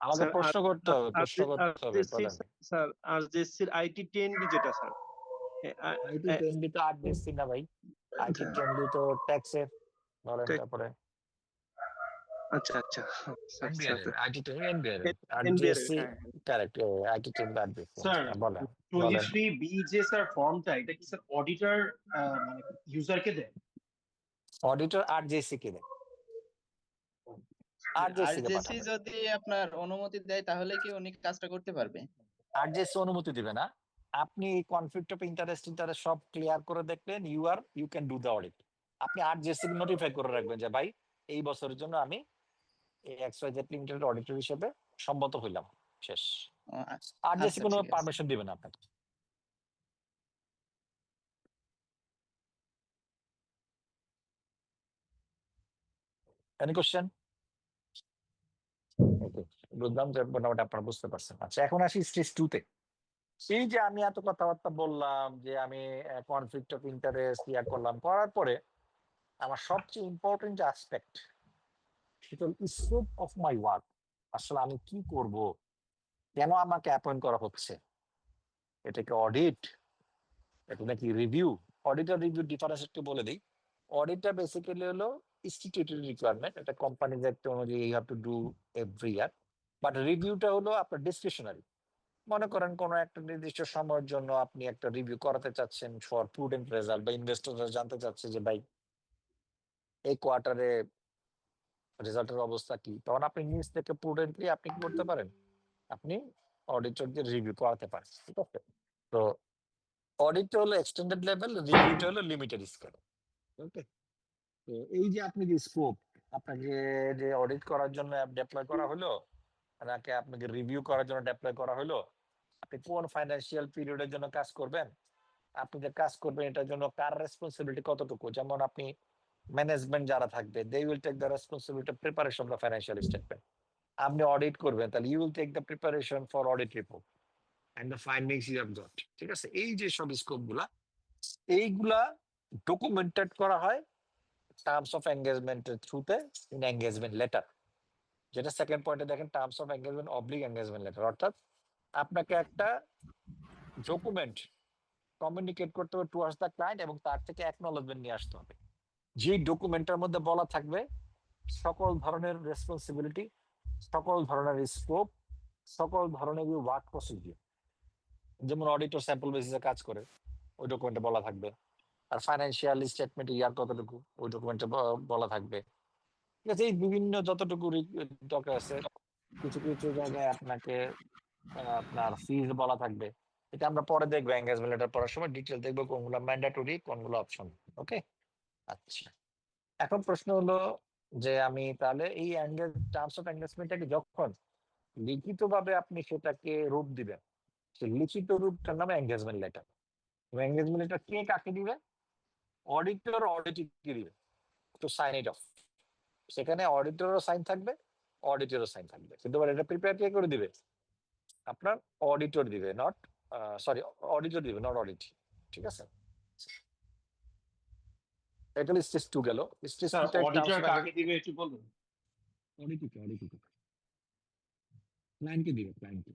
আমাকে স্যার, প্রশ্ন করতে হবে, বলেন। স্যার আরজেসির আইটি 10B যেটা স্যার, আইটি 10B তো 8 দিচ্ছি না ভাই, আইটি 10B তো ট্যাক্সের বলেন। Tax- তারপরে আচ্ছা আচ্ছা sir, NBR sir, IT 10 NBR NBR আরজিএসসি, হ্যাঁ। কারেক্ট, আইটি 10 বাদ দিচ্ছি। স্যার বলেন 23B যে স্যার ফর্মটা, এটা কি স্যার অডিটর মানে ইউজারকে দেয়? অডিটর আরজিএসসি কে দেয়, আরজিএসসি কে আরজেসি পাঠাবে। যদি আপনার অনুমতি দেয় তাহলে কি উনি কাজটা করতে পারবে? আরজিএসসি অনুমতি দিবে না। আপনি কনফ্লিক্ট অফ ইন্টারেস্ট সব ক্লিয়ার করে দেখলেন, you can do the audit. আপনি আরজিএসসি কে নোটিফাই করে রাখবেন যে ভাই এই বছরের জন্য আমি এই XYZ লিমিটেড অডিটর হিসেবে সম্মত হইলাম, শেষ। আরজিএসসি আচ্ছা, কোনো ঠিক আছে। পারমিশন দিবে না আপনাকে। Any question? ওকে, বুঝলাম যে মোটামুটি আপনারা বুঝতে পারছেন। আচ্ছা, এখন আসি স্টেজ 2-তে। এই যে আমি এত কথাবার্তা বললাম, যে আমি কনফ্লিক্ট অফ ইন্টারেস্ট করলাম, করার পরে আমার সবচেয়ে ইম্পর্টেন্ট যে অ্যাসপেক্ট, সেটা স্কোপ অফ মাই ওয়ার্ক। আসলে আমি কি করব, কেন আমাকে অ্যাপয়েন্ট করা হচ্ছে, এটা কি অডিট, এটা নাকি রিভিউ? অডিট আর রিভিউ ডিফারেন্স একটু বলে দিই। অডিটটা বেসিক্যালি হলো ইনস্টিটিউটের রিকোয়ারমেন্ট, এটা কোম্পানিজ অ্যাক্ট অনুযায়ী you have to do every year. But রিভিউটা হলো আপনার ডিসক্রিশনারি। মনে করেন কোনো একটা নির্দিষ্ট সময়ের জন্য আপনি একটা রিভিউ করাতে চাচ্ছেন ফর প্রুডেন্ট রেজাল্ট, বা ইনভেস্টররা জানতে চাচ্ছে যে ভাই এই কোয়ার্টারে রেজাল্টের অবস্থা কি, তখন আপনি নিজ থেকে প্রুডেন্টলি আপনি কি করতে পারেন, আপনি অডিটরদের রিভিউ করাতে পারেন। ঠিক আছে, তো অডিট হলো এক্সটেন্ডেড লেভেল, রিভিউটা হলো লিমিটেড স্কেল। ওকে, তো এই যে আপনি যে স্কোপ, আপনাকে যে অডিট করার জন্য ডেপ্লয় করা হলো, নাকি আপনাকে রিভিউ করার জন্য ডেপ্লয় করা হলো, আপনি কোন ফাইন্যান্সিয়াল পিরিয়ডের জন্য কাজ করবেন, আপনি যে কাজ করবেন এটার জন্য কার রেসপন্সিবিলিটি কতটুকু। যেমন আপনি ম্যানেজমেন্ট যারা থাকবে, they will take the responsibility preparation of financial statement. আপনি অডিট করবেন, তাহলে you will take the preparation for audit report. and the findings you have got, ঠিক আছে? এই যে সব স্কোপ গুলা, এইগুলা ডকুমেন্টেড করা হয় টার্মস অফ এঙ্গেজমেন্টের থ্রুতে ইন এঙ্গেজমেন্ট লেটার, যেটা সেকেন্ড পয়েন্টে দেখেন, terms of engagement oblique engagement letter. অর্থাৎ আপনাকে একটা ডকুমেন্ট কমিউনিকেট করতে হবে টুয়ার্ডস দ্য ক্লায়েন্ট এবং তার থেকে অ্যাকনলেজমেন্ট নিয়ে আসতে হবে। যে ডকুমেন্টের মধ্যে বলা থাকবে সকল ধরনের রেসপন্সিবিলিটি, সকল ধরনের স্কোপ, সকল ধরনের ওয়ার্ক প্রসিডিউর। যেমন অডিটর স্যাম্পল বেসিসে কাজ করে, ওই ডকুমেন্টে বলা থাকবে। আর ফাইন্যান্সিয়াল স্টেটমেন্ট ইয়ার কতটুকু, ওই ডকুমেন্টে বলা থাকবে। ঠিক আছে, এই বিভিন্ন যতটুকু দরকার আছে, কিছু কিছু জায়গায় আপনাকে আপনার ফিজ বলা থাকবে। এটা আমরা পরে দেখবো, এঙ্গেজমেন্ট লেটার পড়ার সময় ডিটেল দেখবো কোনগুলো ম্যান্ডেটরি, কোনগুলো অপশন। ওকে, আচ্ছা। এখন প্রশ্ন হলো যে আমি তাহলে এই টার্মস অফ এঙ্গেজমেন্টটাকে যখন লিখিতভাবে আপনি সেটাকে রূপ দিবেন, সেই লিখিত রূপটার নামে এঙ্গেজমেন্ট লেটার। এঙ্গেজমেন্ট লেটার কে কাকে দিবে? অডিটর অডিটরকে দিবে টু সাইন ইট অফ। সেখানে অডিটরও সাইন থাকবে, অডিটরও সাইন থাকবে, কিন্তু এটা প্রিপেয়ার কে করে দিবে? আপনার অডিটর দিবে, নট সরি, অডিটর দিবে, নট অডিট। ঠিক আছে, এটা হলো স্টেজ 2 গেল। স্টেজ স্যার 2 অডিটর কাকে দিবে একটু বলবেন? অডিটর ক্লায়েন্টকে দিবে, ক্লায়েন্টকে।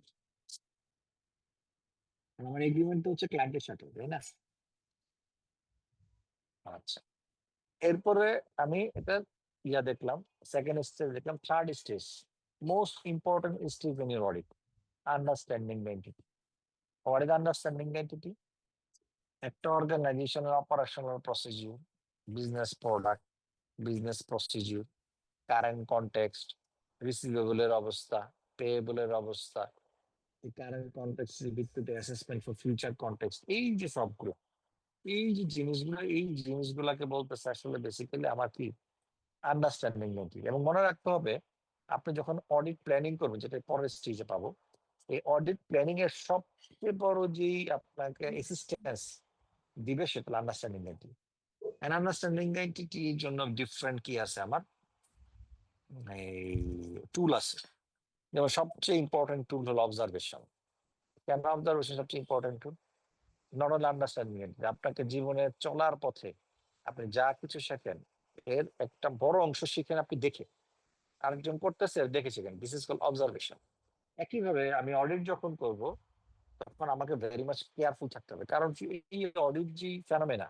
আমার এগ্রিমেন্ট তো হচ্ছে ক্লায়েন্টের সাথে, তাই না? আচ্ছা, এরপরে আমি এটা দেখলাম, সেকেন্ড স্টেজ দেখলাম। Third stage, most important stage in your audit, understanding the entity. What is understanding the entity? একটা অর্গানাইজেশনের operational procedure, business product, business procedure, current context, রিসিভেবলের অবস্থা, পেয়েবলের অবস্থা, এই কারেন্ট কনটেক্সটের ভিত্তিতে অ্যাসেসমেন্ট ফর ফিউচার কনটেক্সট, এই যে সবগুলো, এই যে জিনিসগুলো, এই জিনিসগুলাকে বলতেছে আসলে বেসিক্যালি আমার কি আন্ডারস্ট্যান্ডিং নেই। এবং মনে রাখতে হবে, আপনি যখন অডিট প্ল্যানিং করবেন, যেটা পরের স্টেজে পাবো, এই অডিট প্ল্যানিং এর সবচেয়ে বড় যেই আপনাকে অ্যাসিস্ট্যান্স দিবে সেটা আন্ডারস্ট্যান্ডিং এন্টিটি। এন্ড আন্ডারস্ট্যান্ডিং এন্টিটির জন্য ডিফারেন্ট কি আছে, আমার এই টুল আছে। যেমন সবচেয়ে ইম্পর্টেন্ট টুল হলো অবজারভেশন। কেন অবজারভেশন সবচেয়ে important tool? Not only understanding entity, আপনাকে জীবনে চলার পথে আপনি যা কিছু শেখেন এর একটা বড় অংশ শিখেন আপনি দেখে, আরেকজন করতেছে দেখে শিখেন। This is call observation. একইভাবে আমি অডিট যখন করব, তখন আমাকে ভেরি মাচ কেয়ারফুল থাকতে হবে, কারণ এই অডিট যে ফেনোমেনা,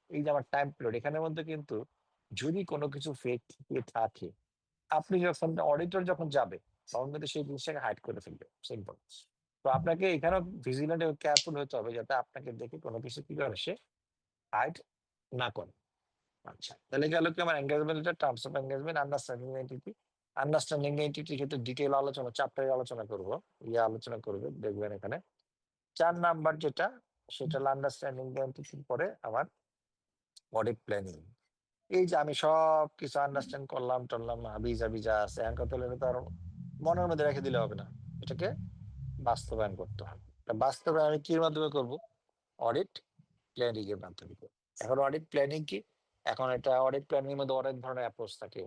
এই যে আমার টাইম পিরিয়ড, এখানের মধ্যে কিন্তু যদি কোনো কিছু ফেক থাকে, আপনি যখন অডিটর যখন যাবে তখন কিন্তু সেই জিনিসটাকে হাইড করে ফেলবে, সিম্পল। তো আপনাকে এখানেও ভিজিলেন্ট এবং কেয়ারফুল হতে হবে, যাতে আপনাকে দেখে কোনো কিছু কি করে সে হাইড না করে। আচ্ছা, তাহলে গেল কি আমার এঙ্গেজমেন্টের terms of engagement, understanding entity. Understanding এন্টিটির ক্ষেত্রে ডিটেইল আলোচনা, চ্যাপ্টারে আলোচনা করবো, আলোচনা করবে, দেখবেন এখানে 4 নাম্বার যেটা, সেটা হলো আন্ডারস্ট্যান্ডিং এন্টিটির পরে আমার অডিট প্ল্যানিং। এই যে আমি সব কিছু আন্ডারস্ট্যান্ড করলাম টরলাম, হাবি জাবি যা আছে, এখন কথা হলো তো আর মনের মধ্যে রেখে দিলে হবে না, এটাকে বাস্তবায়ন করতে হবে। বাস্তবায়ন আমি কির মাধ্যমে করবো? অডিট প্ল্যানিং এর মাধ্যমে। এখন অডিট প্ল্যানিং কি? এখন এটা অডিট প্ল্যানিং এর মধ্যে অনেক ধরনের অ্যাপ্রোচ থাকে,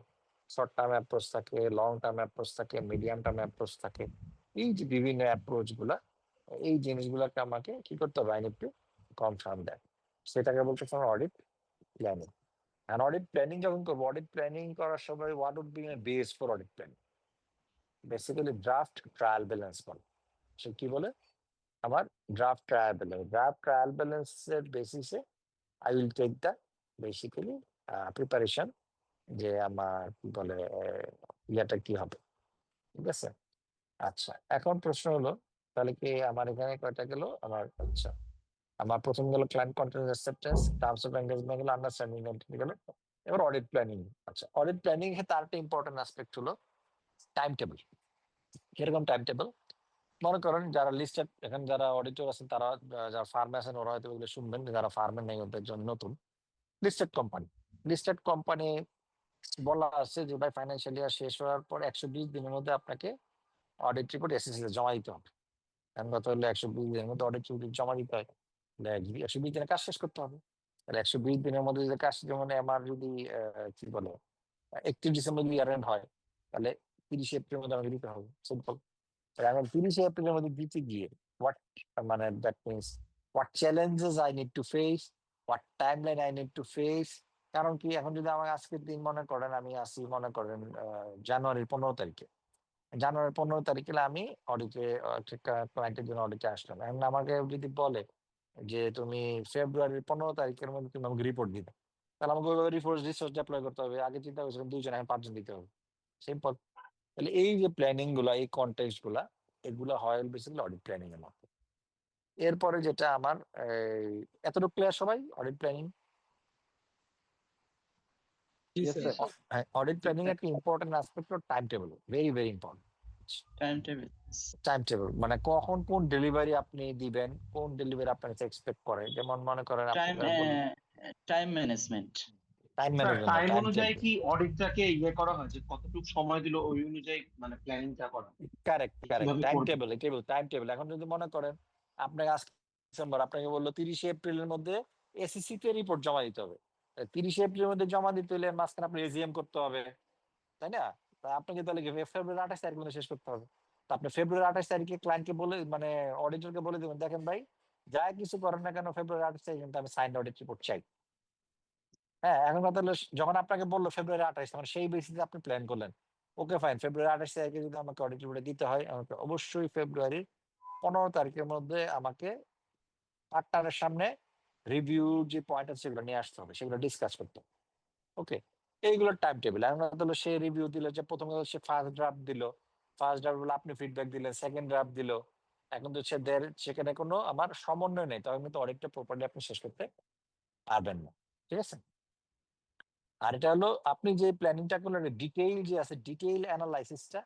শর্ট টার্ম অ্যাপ্রোচ থাকে, লং টার্ম অ্যাপ্রোচ থাকে, মিডিয়াম টার্ম অ্যাপ্রোচ থাকে। এই যে বিভিন্ন অ্যাপ্রোচ গুলা, এই জিনিসগুলোকে আমাকে কি করতে হবে? I need to confirm that, সেটাকে বলতে অডিট প্ল্যানিং। আর অডিট প্ল্যানিং যখন করবো, অডিট প্ল্যানিং করার সময় what would be base for audit planning? Basically draft trial balance বলে। সে কি বলে? আমার draft trial balance. Draft trial ব্যালেন্সের বেসিসে I will take the basically preparation, যে আমার কি বলে ইয়াটা কি হবে। ঠিক আছে, আচ্ছা। এখন প্রশ্ন হলো, তাহলে কি আমার এখানে কয়টা গেল আমার? আচ্ছা, আমার প্রথম গেল client content acceptance, terms of engagement গেল, আন্ডারস্ট্যান্ডিং এন্টিটি গেল, এবার অডিট প্ল্যানিং। আচ্ছা, অডিট প্ল্যানিং এর তার একটা ইম্পর্টেন্ট অ্যাসপেক্ট হলো টাইম টেবিল। কিরকম টাইম টেবিল? মনে করেন যারা লিস্টেড, এখানে যারা অডিটর আছেন তারা, যারা ফার্মে আছেন ওরা হয়তো ওগুলো শুনবেন, যারা ফার্মে নেই ওদের জন্য নতুন। লিস্টেড কোম্পানি বলা আছে যে ভাই ফাইন্যান্সিয়াল ইয়ার শেষ হওয়ার পর 120 দিনের মধ্যে আপনাকে অডিট রিপোর্ট এসএসসি জমা দিতে হবে। এখন কথা হলো 120 দিনের মধ্যে অডিট রিপোর্ট জমা দিতে হয়, 120 দিনে কাজ শেষ করতে হবে। তাহলে 120 দিনের মধ্যে যদি কাজ, যেমন আমার যদি কি বলে 31 ডিসেম্বর ইয়ার এন্ড হয়, তাহলে 30 এপ্রিলের মধ্যে আমাকে দিতে হবে, সিম্পল। আমি 30 এপ্রিলের মধ্যে দিতে গিয়ে what মানে that means what challenges I need to face, what timeline I need to face. কারণ কি এখন যদি আমার আজকের দিন মনে করেন আমি আসি মনে করেন জানুয়ারির 15 তারিখে, জানুয়ারির 15 তারিখে আমি অডিটে ক্লায়েন্টের জন্য অডিটে আসলাম। এখন আমাকে যদি বলে যে তুমি ফেব্রুয়ারির 15 তারিখের মধ্যে তুমি আমাকে রিপোর্ট দিবে, তাহলে আমাকে ওইভাবে রিসোর্স ডিপ্লয় করতে হবে। আগে চিন্তা করেছিলাম 2 জন, এখন 5 জন দিতে হবে, সিম্পল। তাহলে এই যে প্ল্যানিং গুলা, এই কন্টেক্সট গুলা, এগুলো হয় বেসিক্যালি অডিট প্ল্যানিং এর মধ্যে। এরপরে যেটা আমার এতটুকু ক্লিয়ার সবাই? Audit planning, Yes, sir. Audit planning একটা ইম্পর্টেন্ট অ্যাসপেক্ট হলো time table, very very important. Time table. Time table মানে কখন কোন ডেলিভারি আপনি দিবেন, কোন ডেলিভারি আপনার কাছে এক্সপেক্ট করে। যেমন মনে করেন time management. Time sir management, time অনুযায়ী কি অডিটটাকে করা হয় যে কতটুকু সময় দিল ওই অনুযায়ী মানে প্ল্যানিংটা করা? কারেক্ট কিভাবে টাইম করবে? Table, time table. এখন যদি মনে করেন আপনাকে আজকে ডিসেম্বর, আপনাকে বললো 30 এপ্রিলের মধ্যে এসিসি তে রিপোর্ট জমা দিতে হবে। 30 এপ্রিলের মধ্যে জমা দিতে হলে মাঝখানে আপনি এজিএম করতে হবে, তাই না? তা আপনাকে তাহলে ফেব্রুয়ারি 28 তারিখ মধ্যে শেষ করতে হবে। তা আপনি ফেব্রুয়ারি 28 তারিখে ক্লায়েন্টকে বলে মানে অডিটরকে বলে দেবেন, দেখেন ভাই যা কিছু করেন না কেন ফেব্রুয়ারি 28 তারিখ কিন্তু আমি সাইন্ড অডিট রিপোর্ট চাই। হ্যাঁ, এখন কথা হলো যখন আপনাকে বললো ফেব্রুয়ারি 28, তখন সেই বেসিসে আপনি প্ল্যান করলেন, ওকে ফাইন, ফেব্রুয়ারি 28 তারিখে যদি আমাকে অডিট রিপোর্ট দিতে হয়, আমাকে অবশ্যই ফেব্রুয়ারির 15 তারিখের মধ্যে আমাকে পার্টনারের সামনে রিভিউ যে পয়েন্ট আছে সেগুলো নিয়ে আসতে হবে, সেগুলো ডিসকাস করতে হবে। ওকে, এইগুলোর টাইম টেবিল। এখন কথা হলো সে রিভিউ দিল, যে প্রথম কথা সে ফার্স্ট ড্রাফট দিল, ফার্স্ট ড্রাফট বলে আপনি ফিডব্যাক দিলেন, সেকেন্ড ড্রাফট দিল। এখন তো সেখানে কোনো আমার সমন্বয় নেই, তখন কিন্তু অডিটটা প্রপারলি আপনি শেষ করতে পারবেন না, ঠিক আছে? আর এটা হলো আপনি যে প্ল্যানিংটা করলেন, ডিটেইল যে আছে, ডিটেইল অ্যানালাইসিসটা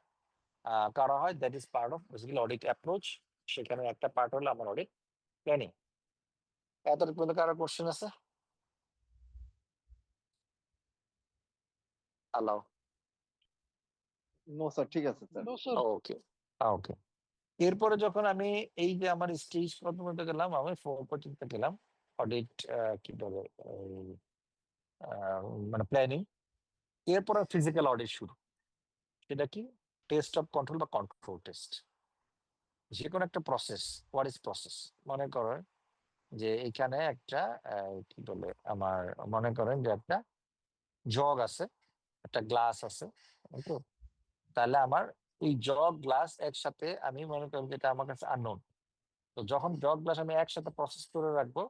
করা হয়, that is part of basically audit approach. সেখানে একটা পার্ট হলো আমার অডিট প্ল্যানিং। এতটুকু পর্যন্ত কারো কোশ্চেন আছে? হ্যালো, নো স্যার, ঠিক আছে sir. No sir. Okay okay. এরপরে যখন আমি এই যে আমার স্টেজ কত পর্যন্ত গেলাম, আমি 4 পর্যন্ত গেলাম অডিট কি বলে মানে প্ল্যানিং। এরপরে ফিজিক্যাল অডিট শুরু। সেটা কি? টেস্ট অফ কন্ট্রোল বা কন্ট্রোল টেস্ট। যে কোনো একটা প্রসেস, হোয়াট ইজ প্রসেস? মনে করেন যে এখানে একটা কি বলে আমার মনে করেন যে একটা জগ আছে, একটা গ্লাস আছে, তো তাহলে আমার এই জগ গ্লাস একসাথে আমি মনে করেন যেটা আমার কাছে আননোন, তো যখন জগ গ্লাস আমি একসাথে প্রসেস করে রাখবো,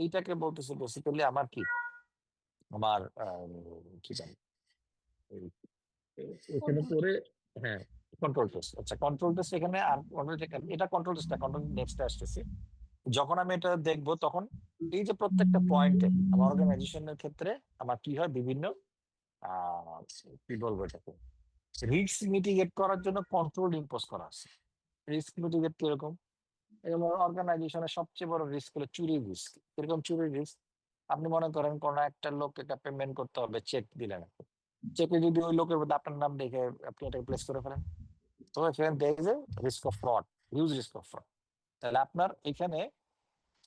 এইটাকে বলতেছে বেসিক্যালি আমার কি, আমার কি জানি এখানে পরে, হ্যাঁ কন্ট্রোল টেস্ট। আচ্ছা, কন্ট্রোল টেস্ট এখানে আর এটা কন্ট্রোল টেস্ট না, কন্ট্রোল নেক্সট আসতেছে। যখন আমি এটা দেখবো তখন এই যে প্রত্যেকটা পয়েন্টে আমার অর্গানাইজেশনের ক্ষেত্রে আমার কি হয়, বিভিন্ন কি বলবো এটাকে, রিস্ক মিটিগেট করার জন্য কন্ট্রোল ইম্পোজ করা আছে। রিস্ক মিটিগেট কিরকম? অর্গানাইজেশনের সবচেয়ে বড় রিস্ক হলো চুরির রিস্ক। এরকম চুরির রিস্ক, আপনি মনে করেন কোন একটা লোক এটা পেমেন্ট করতে হবে, চেক দিলেন, চেকে যদি ওই লোকের মধ্যে আপনার নাম দেখে আপনি এটাকে প্লেস করে ফেলেন, তো এখানে দেখবে risk of fraud, huge risk of fraud. তাহলে আপনার এখানে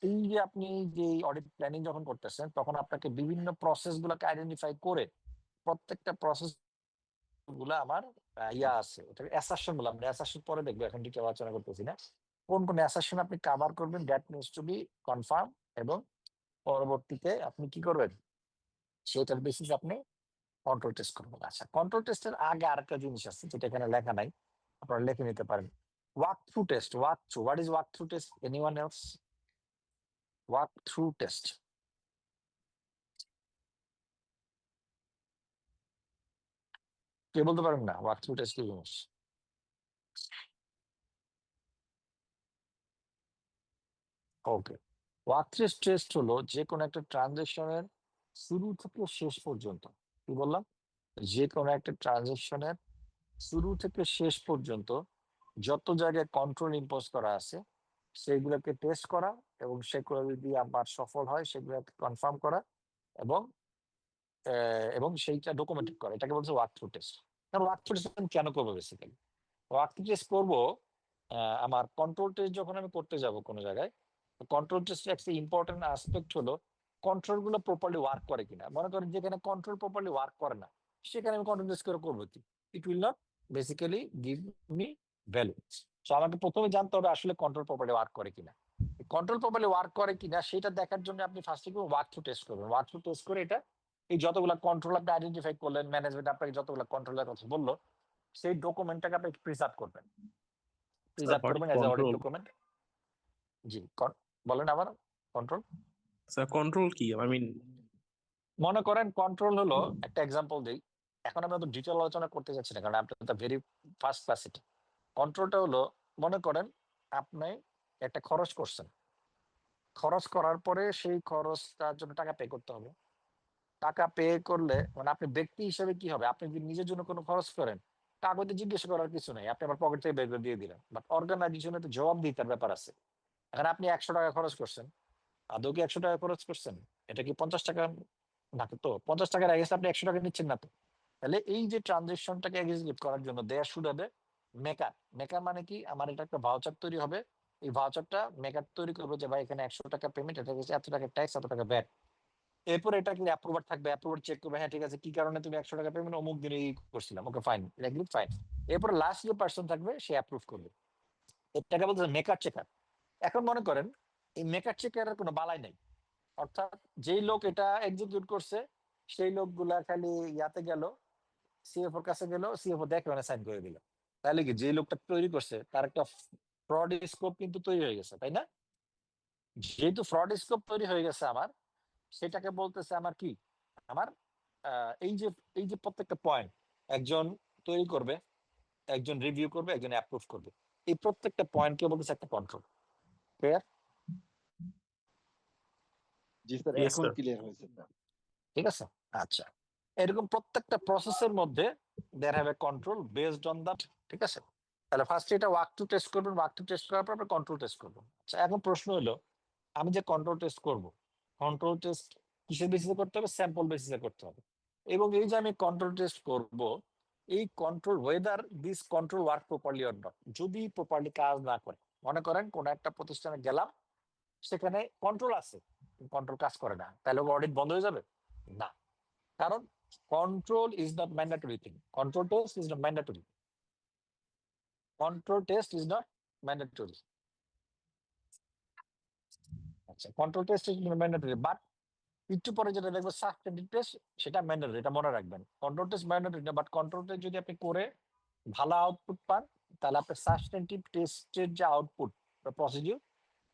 এই যে আপনি যে অডিট প্ল্যানিং যখন করতেছেন, তখন আপনাকে বিভিন্ন প্রসেস গুলাকে আইডেন্টিফাই করে প্রত্যেকটা প্রসেস গুলা আমার ইয়া আছে, ওটাকে অ্যাসারশন বলে, আমরা অ্যাসারশন পরে দেখবো, এখন ডিটেইল আলোচনা করতেছি না। কোন কোন অ্যাসারশন আপনি কভার করবেন, that needs to B confirm, এবং পরবর্তীতে আপনি কি করবেন সেটার বেসিস আপনি কন্ট্রোল টেস্ট করবেন। আচ্ছা, কন্ট্রোল টেস্টের আগে আরেকটা জিনিস আছে যেটা এখানে লেখা নাই, আপনারা লিখে নিতে পারেন। Walk through test. Walk through, what is walk through test? Anyone else? Walk through test কে বলতে পারেন না? ওয়াক থ্রু টেস্ট কি জিনিস? ওকে, ওয়াক থ্রু টেস্ট হলো যে কোনো একটা ট্রানজাকশনের শুরু থেকে শেষ পর্যন্ত, কি বললাম, যে কোনো একটা ট্রানজাকশনের শুরু থেকে শেষ পর্যন্ত যত জায়গায় কন্ট্রোল ইম্পোজ করা আছে সেগুলোকে টেস্ট করা, এবং সেগুলো যদি আমার সফল হয় সেগুলোকে কনফার্ম করা, এবং এবং সেইটা ডকুমেন্টেড করা, এটাকে বলছে ওয়াক থ্রু টেস্ট। কারণ ওয়াক থ্রু টেস্ট কেন করবো? বেসিক্যালি ওয়াক থ্রু টেস্ট করবো আমার কন্ট্রোল টেস্ট যখন আমি করতে যাব কোনো জায়গায়, কন্ট্রোল টেস্টের একটা ইম্পর্টেন্ট আসপেক্ট হলো কন্ট্রোল গুলো প্রপারলি ওয়ার্ক করে কিনা। মনে করেন যেখানে কন্ট্রোল প্রপারলি ওয়ার্ক করে না, সেখানে আমি কন্ট্রোল টেস্ট করে করবো কি? It will not basically give me value. তো আমাকে প্রথমে জানতে হবে আসলে কন্ট্রোল প্রপারলি ওয়ার্ক করে কিনা। কন্ট্রোল প্রপারলি ওয়ার্ক করে কিনা সেটা দেখার জন্য আপনি ফার্স্টে ওয়ার্ক থ্রু টেস্ট করবেন। ওয়ার্ক থ্রু টেস্ট করে এটা এই যতগুলা কন্ট্রোল আপনি আইডেন্টিফাই করলেন, ম্যানেজমেন্ট আপনাকে যতগুলা কন্ট্রোলের কথা বললো, সেই ডকুমেন্টটাকে আপনি প্রিজার্ভ করবেন। প্রিজার্ভ করবেন এজ অডিট ডকুমেন্ট। জি, বলেন আবার কন্ট্রোল। স্যার কন্ট্রোল কি? আই মিন মনে করেন কন্ট্রোল হলো, একটা এক্সাম্পল দিই, এখন আমরা তো ডিটেল আলোচনা করতে যাচ্ছি না কারণ আপনার ভেরি ফার্স্ট ক্লাস এটা। কন্ট্রোলটা হলো, মনে করেন আপনি একটা খরচ করছেন, খরচ করার পরে সেই খরচটার জন্য টাকা পে করতে হবে। টাকা পে করলে মানে আপনি ব্যক্তি হিসেবে কি হবে, আপনি যদি নিজের জন্য কোনো খরচ করেন কাগজে জিজ্ঞেস করার কিছু নেই, আপনি আবার পকেট থেকে বের করে দিয়ে দিলেন। বাট অর্গানাইজেশনে তো জবাবদিহিতার ব্যাপার আছে। এখন আপনি 100 টাকা খরচ করছেন, আদৌ কি 100 টাকা খরচ করছেন? এটা কি 50 টাকা? না তো, 50 টাকার এগেন্সট আপনি 100 টাকা নিচ্ছেন না তো। তাহলে এই যে ট্রানজেকশনটাকে এক্সিকিউট করার জন্য দেয়ার শুড হবে মেকার। মেকার মানে কি, আমার এটা একটা ভাউচার তৈরি হবে, এই ভাউচারটা মেকার তৈরি করবো যে ভাই এখানে 100 টাকা পেমেন্ট, এটা হচ্ছে এত টাকা ট্যাক্স, এত টাকা ভ্যাট। এরপর এটা কিন্তু অ্যাপ্রুভার থাকবে, অ্যাপ্রুভার চেক করবে, হ্যাঁ ঠিক আছে, কি কারণে তুমি 100 টাকা পেমেন্ট অমুক দিনে করছিলাম, ওকে ফাইন, এগ্রি ফাইন। এরপর লাস্ট যে পার্সন থাকবে সে অ্যাপ্রুভ করবে, এটাকে বলতে মেকার চেকার। এখন মনে করেন এই মেকার চেকারের কোনো বালাই নাই, অর্থাৎ যেই লোক এটা এক্সিকিউট করছে সেই লোকগুলা খালি ইয়াতে গেল, সিএফওর কাছে গেল, সিএফও দেখে মানে সাইন করে দিল। তাহলে কি যে লোকটা তৈরি করছে তার একটা ফ্রড স্কোপ কিন্তু তৈরি হয়ে গেছে, তাই না? যেহেতু ফ্রড স্কোপ তৈরি হয়ে গেছে আমার, সেটাকে বলতেছে আমার কি, আমার এই যে প্রত্যেকটা পয়েন্ট একজন তৈরি করবে, একজন রিভিউ করবে, একজন অ্যাপ্রুভ করবে, এই প্রত্যেকটা পয়েন্টকে বলতেছে একটা কন্ট্রোল। ক্লিয়ার? জি স্যার, Yes, এখন sir. ক্লিয়ার হয়েছে স্যার। ঠিক আছে, আচ্ছা। এরকম প্রত্যেকটা প্রসেসের মধ্যে there have a control based on that. ঠিক আছে, তাহলে ফার্স্ট এটা ওয়ার্ক টু টেস্ট করবেন, ওয়ার্ক টু টেস্ট করার পর আপনি কন্ট্রোল টেস্ট করবেন। আচ্ছা, এখন প্রশ্ন হলো আমি যে কন্ট্রোল টেস্ট করব, কন্ট্রোল টেস্ট কিসের বেসিসে করতে হবে? স্যাম্পল বেসিসে করতে হবে। এবং এই যে আমি কন্ট্রোল টেস্ট করব, এই control weather this control work properly or not, যদি প্রপারলি কাজ না করে, মনে করেন কোন একটা প্রতিষ্ঠানে গেলাম, সেখানে কন্ট্রোল আছে, কন্ট্রোল কাজ করে না, তাহলে অডিট বন্ধ হয়ে যাবে? না, কারণ control is not mandatory thing. Control test is not mandatory. Control test is not mandatory. আচ্ছা, control test is mandatory, but একটু পরে যেটা দেখবো সাবস্টেন্টিভ টেস্ট, সেটা ম্যান্ডেটরি, এটা মনে রাখবেন। কন্ট্রোল টেস্ট ম্যান্ডেটরি না, বাট কন্ট্রোল টেস্ট যদি আপনি করে ভালো আউটপুট পান, তাহলে আপনার সাবস্টেন্টিভ টেস্টের যে আউটপুট বা প্রসিডিউর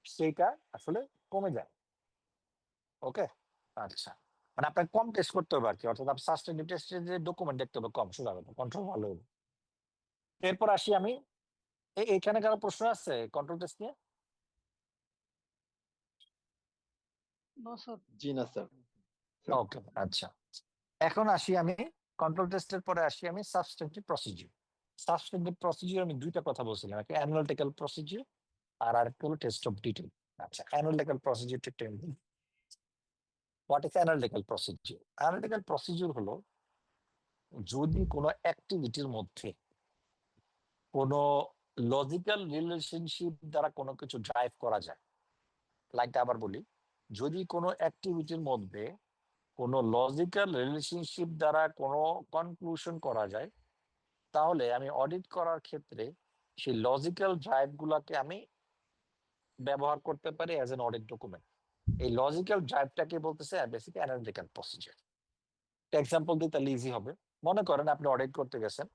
সেইটা আসলে কমে যায়। ওকে, আচ্ছা, মানে আপনার কম টেস্ট করতে হবে আর কি, অর্থাৎ আপনি সাবস্টেন্টিভ টেস্টের যে ডকুমেন্ট দেখতে হবে কম, সোজা কথা, কন্ট্রোল ভালো হবে। এরপর আসি আমি, এখানে কারো প্রশ্ন আছে কন্ট্রোল টেস্ট নিয়ে? No sir. জি না স্যার। ওকে, আচ্ছা। এখন আসি আমি কন্ট্রোল টেস্টের পরে আসি আমি সাবস্টেন্টিভ প্রসিডিউর। সাবস্টেন্টিভ প্রসিডিউর আমি দুইটা কথা বলছিলাম, একটা অ্যানালিটিক্যাল প্রসিডিউর আর আরেকটা হলো টেস্ট অফ ডিটেল। আচ্ছা, অ্যানালিটিক্যাল প্রসিডিউরটা টেন দিন। What is analytical procedure? Analytical procedure হলো যদি কোনো অ্যাক্টিভিটির মধ্যে কোনো লজিক্যাল রিলেশনশিপ দ্বারা কোনো কিছু ড্রাইভ করা যায়। লাইকটা আবার বলি, যদি কোনো অ্যাক্টিভিটির মধ্যে কোনো লজিক্যাল রিলেশনশিপ দ্বারা কোনো কনক্লুশন করা যায়, তাহলে আমি অডিট করার ক্ষেত্রে সেই লজিক্যাল ড্রাইভ গুলাকে আমি ব্যবহার করতে পারি অ্যাজ এন অডিট ডকুমেন্ট। এই লজিক্যাল ড্রাইভটাকে বলতেছে বেসিক অ্যানালিটিক্যাল প্রসিজার। এক্সাম্পল দিই তাহলে ইজি হবে। মনে করেন আপনি অডিট করতে গেছেন,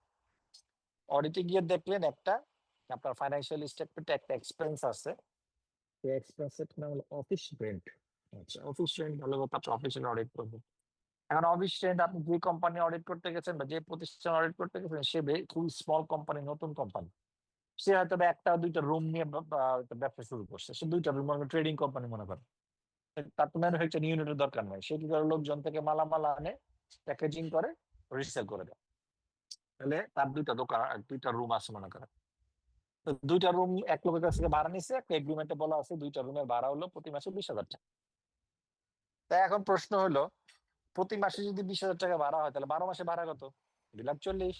অডিটে গিয়ে দেখলেন একটা আপনার ফাইন্যান্সিয়াল স্টেটমেন্টে একটা এক্সপেন্স আছে, সেই এক্সপেন্সের নাম হলো অফিস রেন্ট। আচ্ছা, অফিস রেন্ট ভালো কথা, আপনি অফিসে অডিট করবেন। এখন অফিস রেন্ট আপনি যে কোম্পানি অডিট করতে গেছেন বা যে প্রতিষ্ঠান অডিট করতে গেছেন, সে খুব স্মল কোম্পানি, নতুন কোম্পানি, সে হয়তো একটা দুইটা রুম নিয়ে ব্যবসা শুরু করছে, সে দুইটা রুম ট্রেডিং কোম্পানি মনে করেন, তার তো ম্যানুফ্যাকচারিং ইউনিটের দরকার নাই, সে কি করে লোকজন থেকে মালামাল আনে, প্যাকেজিং করে, রিসেল করে দেয়। তাহলে তার দুইটা দোকান, দুইটা রুম আছে মনে করেন, তো দুইটা রুম এক লোকের কাছ থেকে ভাড়া নিচ্ছে, একটা এগ্রিমেন্টে বলা আছে দুইটা রুমের ভাড়া হলো প্রতি মাসে 20,000 টাকা। তাই এখন প্রশ্ন হলো, প্রতি মাসে যদি 20,000 টাকা ভাড়া হয়, তাহলে 12 মাসে ভাড়া কত? 2,40,000।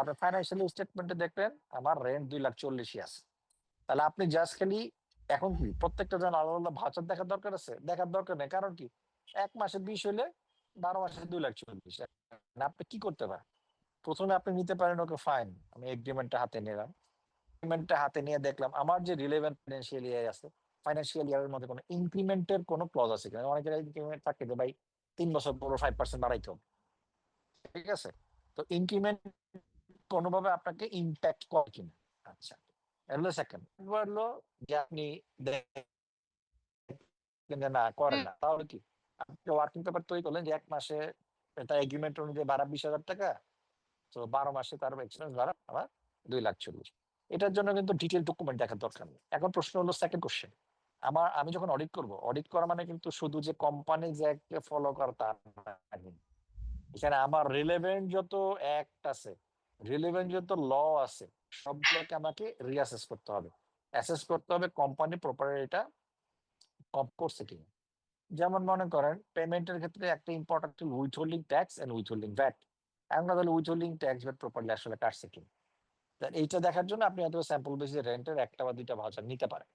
আপনি ফাইন্যান্সিয়াল স্টেটমেন্টে দেখলেন আমার রেন্ট 2,40,000 আছে। তাহলে আপনি জাস্ট খালি এখন কি প্রত্যেকটা জন আলাদা আলাদা ভাউচার দেখার দরকার আছে? দেখার দরকার নেই, কারণ কি এক মাসে 20 হলে 12 মাসে 2,40,000। আপনি কি করতে পারেন? প্রথমে আপনি নিতে পারেন, ওকে ফাইন, আমি এগ্রিমেন্টটা হাতে নিলাম, ডকুমেন্টটা হাতে নিয়ে দেখলাম আমার যে রিলেভেন্ট ফাইন্যান্সিয়াল ইয়ার আছে, ফাইন্যান্সিয়াল ইয়ারের মধ্যে কোনো ইনক্রিমেন্টের কোনো ক্লজ আছে কিনা। অনেকের ইনক্রিমেন্ট থাকে যে ভাই 3 বছর পর 5% বাড়াইতে হবে, ঠিক আছে? তো ইনক্রিমেন্ট কোনোভাবে আপনাকে ইম্প্যাক্ট করে কিনা। আচ্ছা, এগুলো সেকেন্ড। হলো যে আপনি দেখলেন যে না করেন না, তাহলে কি আপনি ওয়ার্কিং পেপার তৈরি করলেন যে 1 মাসে এটা এগ্রিমেন্ট অনুযায়ী ভাড়া 20,000 টাকা, তো 12 মাসে তার এক্সপেন্স ভাড়া আমার 2,40,000। এটার জন্য কিন্তু ডিটেল ডকুমেন্ট দেখার দরকার নেই। এখন প্রশ্ন হলো সেকেন্ড কোশ্চেন, আমি যখন অডিট করব, অডিট করা মানে কিন্তু শুধু যে কোম্পানি যে একটা ফলো করা তা না। এখানে আমার রিলেভেন্ট যত অ্যাক্ট আছে, রিলেভেন্ট যত ল আছে, সবগুলোকে আমাকে রিঅ্যাসেস করতে হবে। অ্যাসেস করতে হবে কোম্পানি প্রপারলি এটা কম করছে কিনা। যেমন মনে করেন পেমেন্টের ক্ষেত্রে একটা important withholding tax and withholding VAT. আমরা তাহলে উইথহোল্ডিং ট্যাক্স ভ্যাট প্রপারলি আসলে কাটছে কিনা, এইটা দেখার জন্য আপনি হয়তো স্যাম্পল বেসিসে রেন্টের 1টা বা 2টা ভাউচার নিতে পারেন।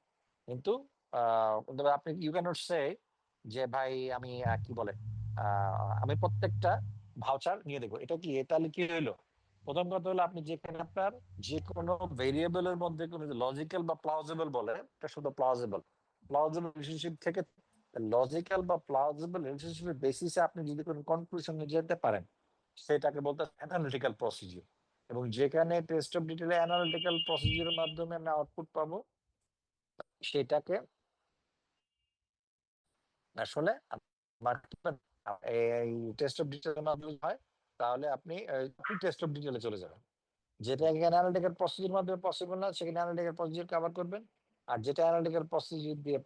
কিন্তু আপনি ইউ ক্যানট সে যে ভাই আমি কি বলে আমি প্রত্যেকটা ভাউচার নিয়ে দেখবো। এটা কি তাহলে কি হইলো? প্রথম কথা হলো আপনি যেখানে আপনার যে কোনো ভেরিয়েবলের মধ্যে কোনো লজিক্যাল বা প্লাউজেবল বলে, এটা শুধু প্লাউজেবল রিলেশনশিপ থেকে লজিক্যাল বা প্লাউজেবল রিলেশনশিপের বেসিসে আপনি যদি কোনো কনক্লুশনে যেতে পারেন, সেটাকে বলতে অ্যানালিটিক্যাল প্রসিডিউর। এবং যেখানে টেস্ট অফ ডিটেলে অ্যানালিটিক্যাল প্রসিডিউরের মাধ্যমে আমরা আউটপুট পাবো, সেটাকে আসলে এই টেস্ট অফ ডিটেলের মাধ্যমে হয়, তাহলে আপনি টেস্ট অফ ডিটেলে চলে যাবেন। যেটা এখানে অ্যানালিটিক্যাল প্রসিডিউর মাধ্যমে পসিবল না, সেখানে অ্যানালিটিক্যাল প্রসিডিউর কভার করবেন। আর যেটা অ্যানালিটিক্যাল প্রসিডিউর দিয়ে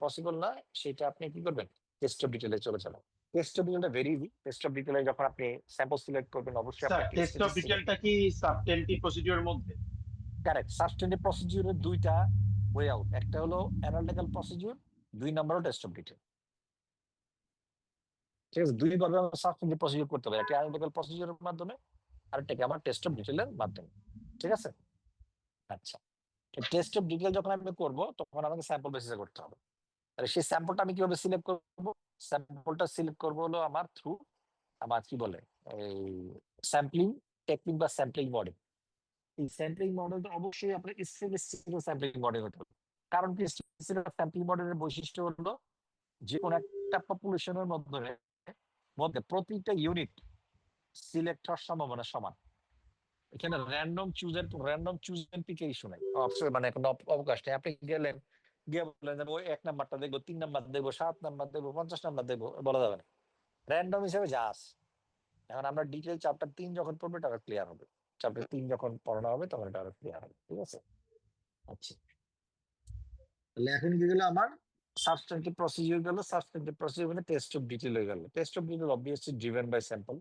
পসিবল না, সেটা আপনি কি করবেন? টেস্ট অফ ডিটেলে চলে যাবেন। টেস্ট অফ ডিটেলটা ভেরি ইজি। টেস্ট অফ ডিটেলে যখন আপনি স্যাম্পল সিলেক্ট করবেন, অবশ্যই স্যার আপনি টেস্ট অফ ডিটেলটা কি সাবটেন্টিভ প্রসিডিউরের মধ্যে? কারেক্ট। সাবস্টেন্টিভ প্রসিডিউরের 2টা ওয়ে আউট, একটা হলো অ্যানালিটিক্যাল প্রসিডিউর, 2 নম্বর হলো টেস্ট অফ ডিটেল। ঠিক আছে, 2 ভাবে আমরা সাবস্টেন্টিভ প্রসিডিউর করতে পারি, একটা অ্যানালিটিক্যাল প্রসিডিউরের মাধ্যমে, আরেকটাকে আমার টেস্ট অফ ডিটেলের মাধ্যমে। ঠিক আছে? আচ্ছা, টেস্ট অফ ডিটেল যখন আমি করব, তখন আমাকে স্যাম্পল বেসিসে করতে হবে। তাহলে সেই স্যাম্পলটা আমি কিভাবে সিলেক্ট করব? স্যাম্পলটা সিলেক্ট করব হলো আমার থ্রু আমার কি বলে এই স্যাম্পলিং টেকনিক বা স্যাম্পলিং মডেল। এই স্যাম্পলিং মডেলটা অবশ্যই আপনার স্ট্যাটিস্টিক্যাল স্যাম্পলিং মডেল হতে হবে। কারণ কি স্ট্যাটিস্টিক্যাল স্যাম্পলিং মডেলের বৈশিষ্ট্য হলো যে কোনো একটা পপুলেশনের মধ্যে প্রতিটা ইউনিট সিলেক্ট হওয়ার সম্ভাবনা সমান। এখানে র্যান্ডম চুজ এন্ড পিকের ইস্যু নাই, মানে কোনো অবকাশ নেই। আপনি গেলেন, গিয়ে বললেন যে ওই 1 নাম্বারটা দেখবো, 3 নাম্বার দেখবো, 7 নাম্বার দেখবো, 50 নাম্বার দেখবো, বলা যাবে না। র্যান্ডম হিসেবে যা আছে। এখন আমরা ডিটেল চ্যাপ্টার 3 যখন পড়বো, এটা ক্লিয়ার হবে। চ্যাপ্টার 3 যখন পড়ানো হবে, তখন এটা আরো ক্লিয়ার হবে। ঠিক আছে? আচ্ছা, তাহলে এখন কি গেল আমার সাবস্টেন্টিভ প্রসিডিউর গেল। সাবস্টেন্টিভ প্রসিডিউর মানে টেস্ট অফ ডিটেল হয়ে গেল। Test of detail obviously driven by sample,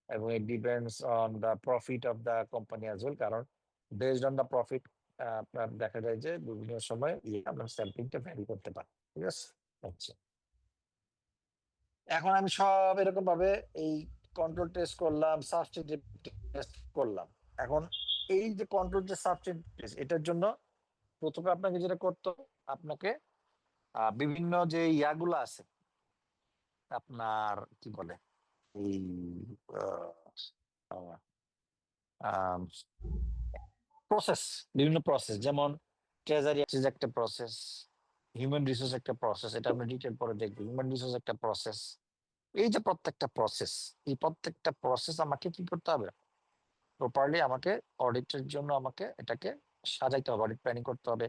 এবং it depends on the profit of the company as well. কারণ বেসড অন দ্য প্রফিট আপনার দেখা যায় যে বিভিন্ন সময় আপনার স্যাম্পলিংটা ভ্যারি করতে পারে। ঠিক আছে? আচ্ছা, এখন আমি সব এরকম ভাবে এই কন্ট্রোল টেস্ট করলাম, সাবস্টেন্টিভ টেস্ট করলাম। এখন এই যে কন্ট্রোল টেস্ট, সাবস্টেন্টিভ টেস্ট, এটার জন্য প্রথমে আপনাকে যেটা করতে হবে, আপনাকে বিভিন্ন যে ইয়াগুলো আছে আপনার কি বলে এই প্রসেস, বিভিন্ন প্রসেস, যেমন ট্রেজারি একটা প্রসেস, হিউম্যান রিসোর্স একটা প্রসেস, এটা আমরা ডিটেল পরে দেখবো। হিউম্যান রিসোর্স একটা প্রসেস। এই যে প্রত্যেকটা প্রসেস, এই প্রত্যেকটা প্রসেস আমাকে কি করতে হবে? প্রপারলি আমাকে অডিটের জন্য আমাকে এটাকে সাজাইতে হবে, অডিট প্ল্যানিং করতে হবে।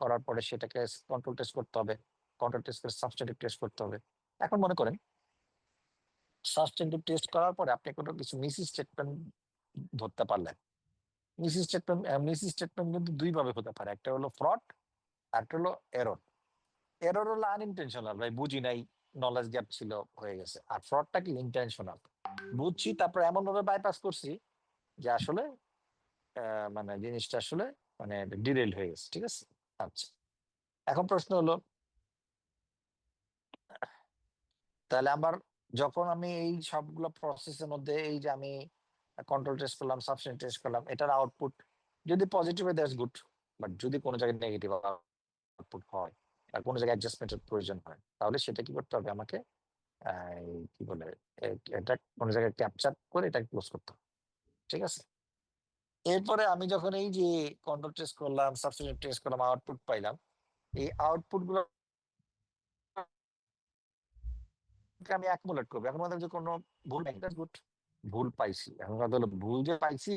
করার পরে সেটাকে কন্ট্রোল টেস্ট করতে হবে, কন্ট্রোল টেস্ট করে সাবস্টেন্টিভ টেস্ট করতে হবে। এখন মনে করেন সাবস্টেন্টিভ টেস্ট করার পরে আপনি কোনো কিছু মিস স্টেটমেন্ট ধরতে পারলেন। মিস স্টেটমেন্ট কিন্তু 2 ভাবে হতে পারে, একটা হলো ফ্রড, একটা হলো এরর। এরর হলো আনইনটেনশনাল, ভাই বুঝি নাই, নলেজ গ্যাপ ছিল, হয়ে গেছে। আর ফ্রডটা কি ইন্টেনশনাল, বুঝছি তারপর এমন ভাবে বাইপাস করছি যে আসলে মানে জিনিসটা আসলে মানে ডিরেল হয়ে গেছে। ঠিক আছে? আচ্ছা, এখন প্রশ্ন হলো, তাহলে আমার যখন আমি এই সবগুলো প্রসেসের মধ্যে এই যে আমি কন্ট্রোল টেস্ট করলাম, সাবস্টেন্স টেস্ট করলাম, এটার আউটপুট যদি পজিটিভ হয় দ্যাটস গুড, বাট যদি কোনো জায়গায় নেগেটিভ আউটপুট হয় আর কোনো জায়গায় অ্যাডজাস্টমেন্টের প্রয়োজন হয়, তাহলে সেটা কি করতে হবে? আমাকে কি বলে এটা কোনো জায়গায় ক্যাপচার করে এটাকে ক্লোজ করতে হবে। ঠিক আছে? এরপরে আমি যখন এই যে কন্ট্রোল টেস্ট করলাম, সাবস্টিটিউট টেস্ট করলাম, আউটপুট পাইলাম, এই আউটপুট গুলো আমি অ্যাকুমুলেট করবো। এখন আমাদের যে কোনো ভুল নাই, that's good। ভুল পাইছি, এখন কথা হলো ভুল যে পাইছি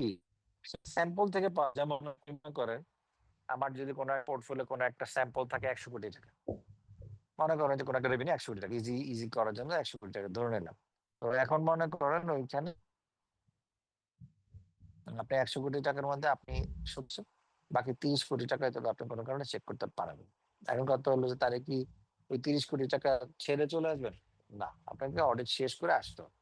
স্যাম্পল থেকে পাওয়া। যেমন মনে করেন আমার যদি কোনো পোর্টফোলিও কোনো একটা স্যাম্পল থাকে 100 কোটি টাকা, মনে করেন যে কোনো একটা রেভিনিউ 100 কোটি টাকা, ইজি ইজি করার জন্য 100 কোটি টাকা ধরে নিলাম। তো এখন মনে করেন ওইখানে আপনি 100 কোটি টাকার মধ্যে আপনি সচ্ছে বাকি 30 কোটি টাকা হয়তো আপনি কোনো কারণে চেক করতে পারেন। এখন কথা হলো যে তারে কি ওই 30 কোটি টাকা ছেড়ে চলে আসবেন? না, আপনাকে অডিট শেষ করে আসতে হবে।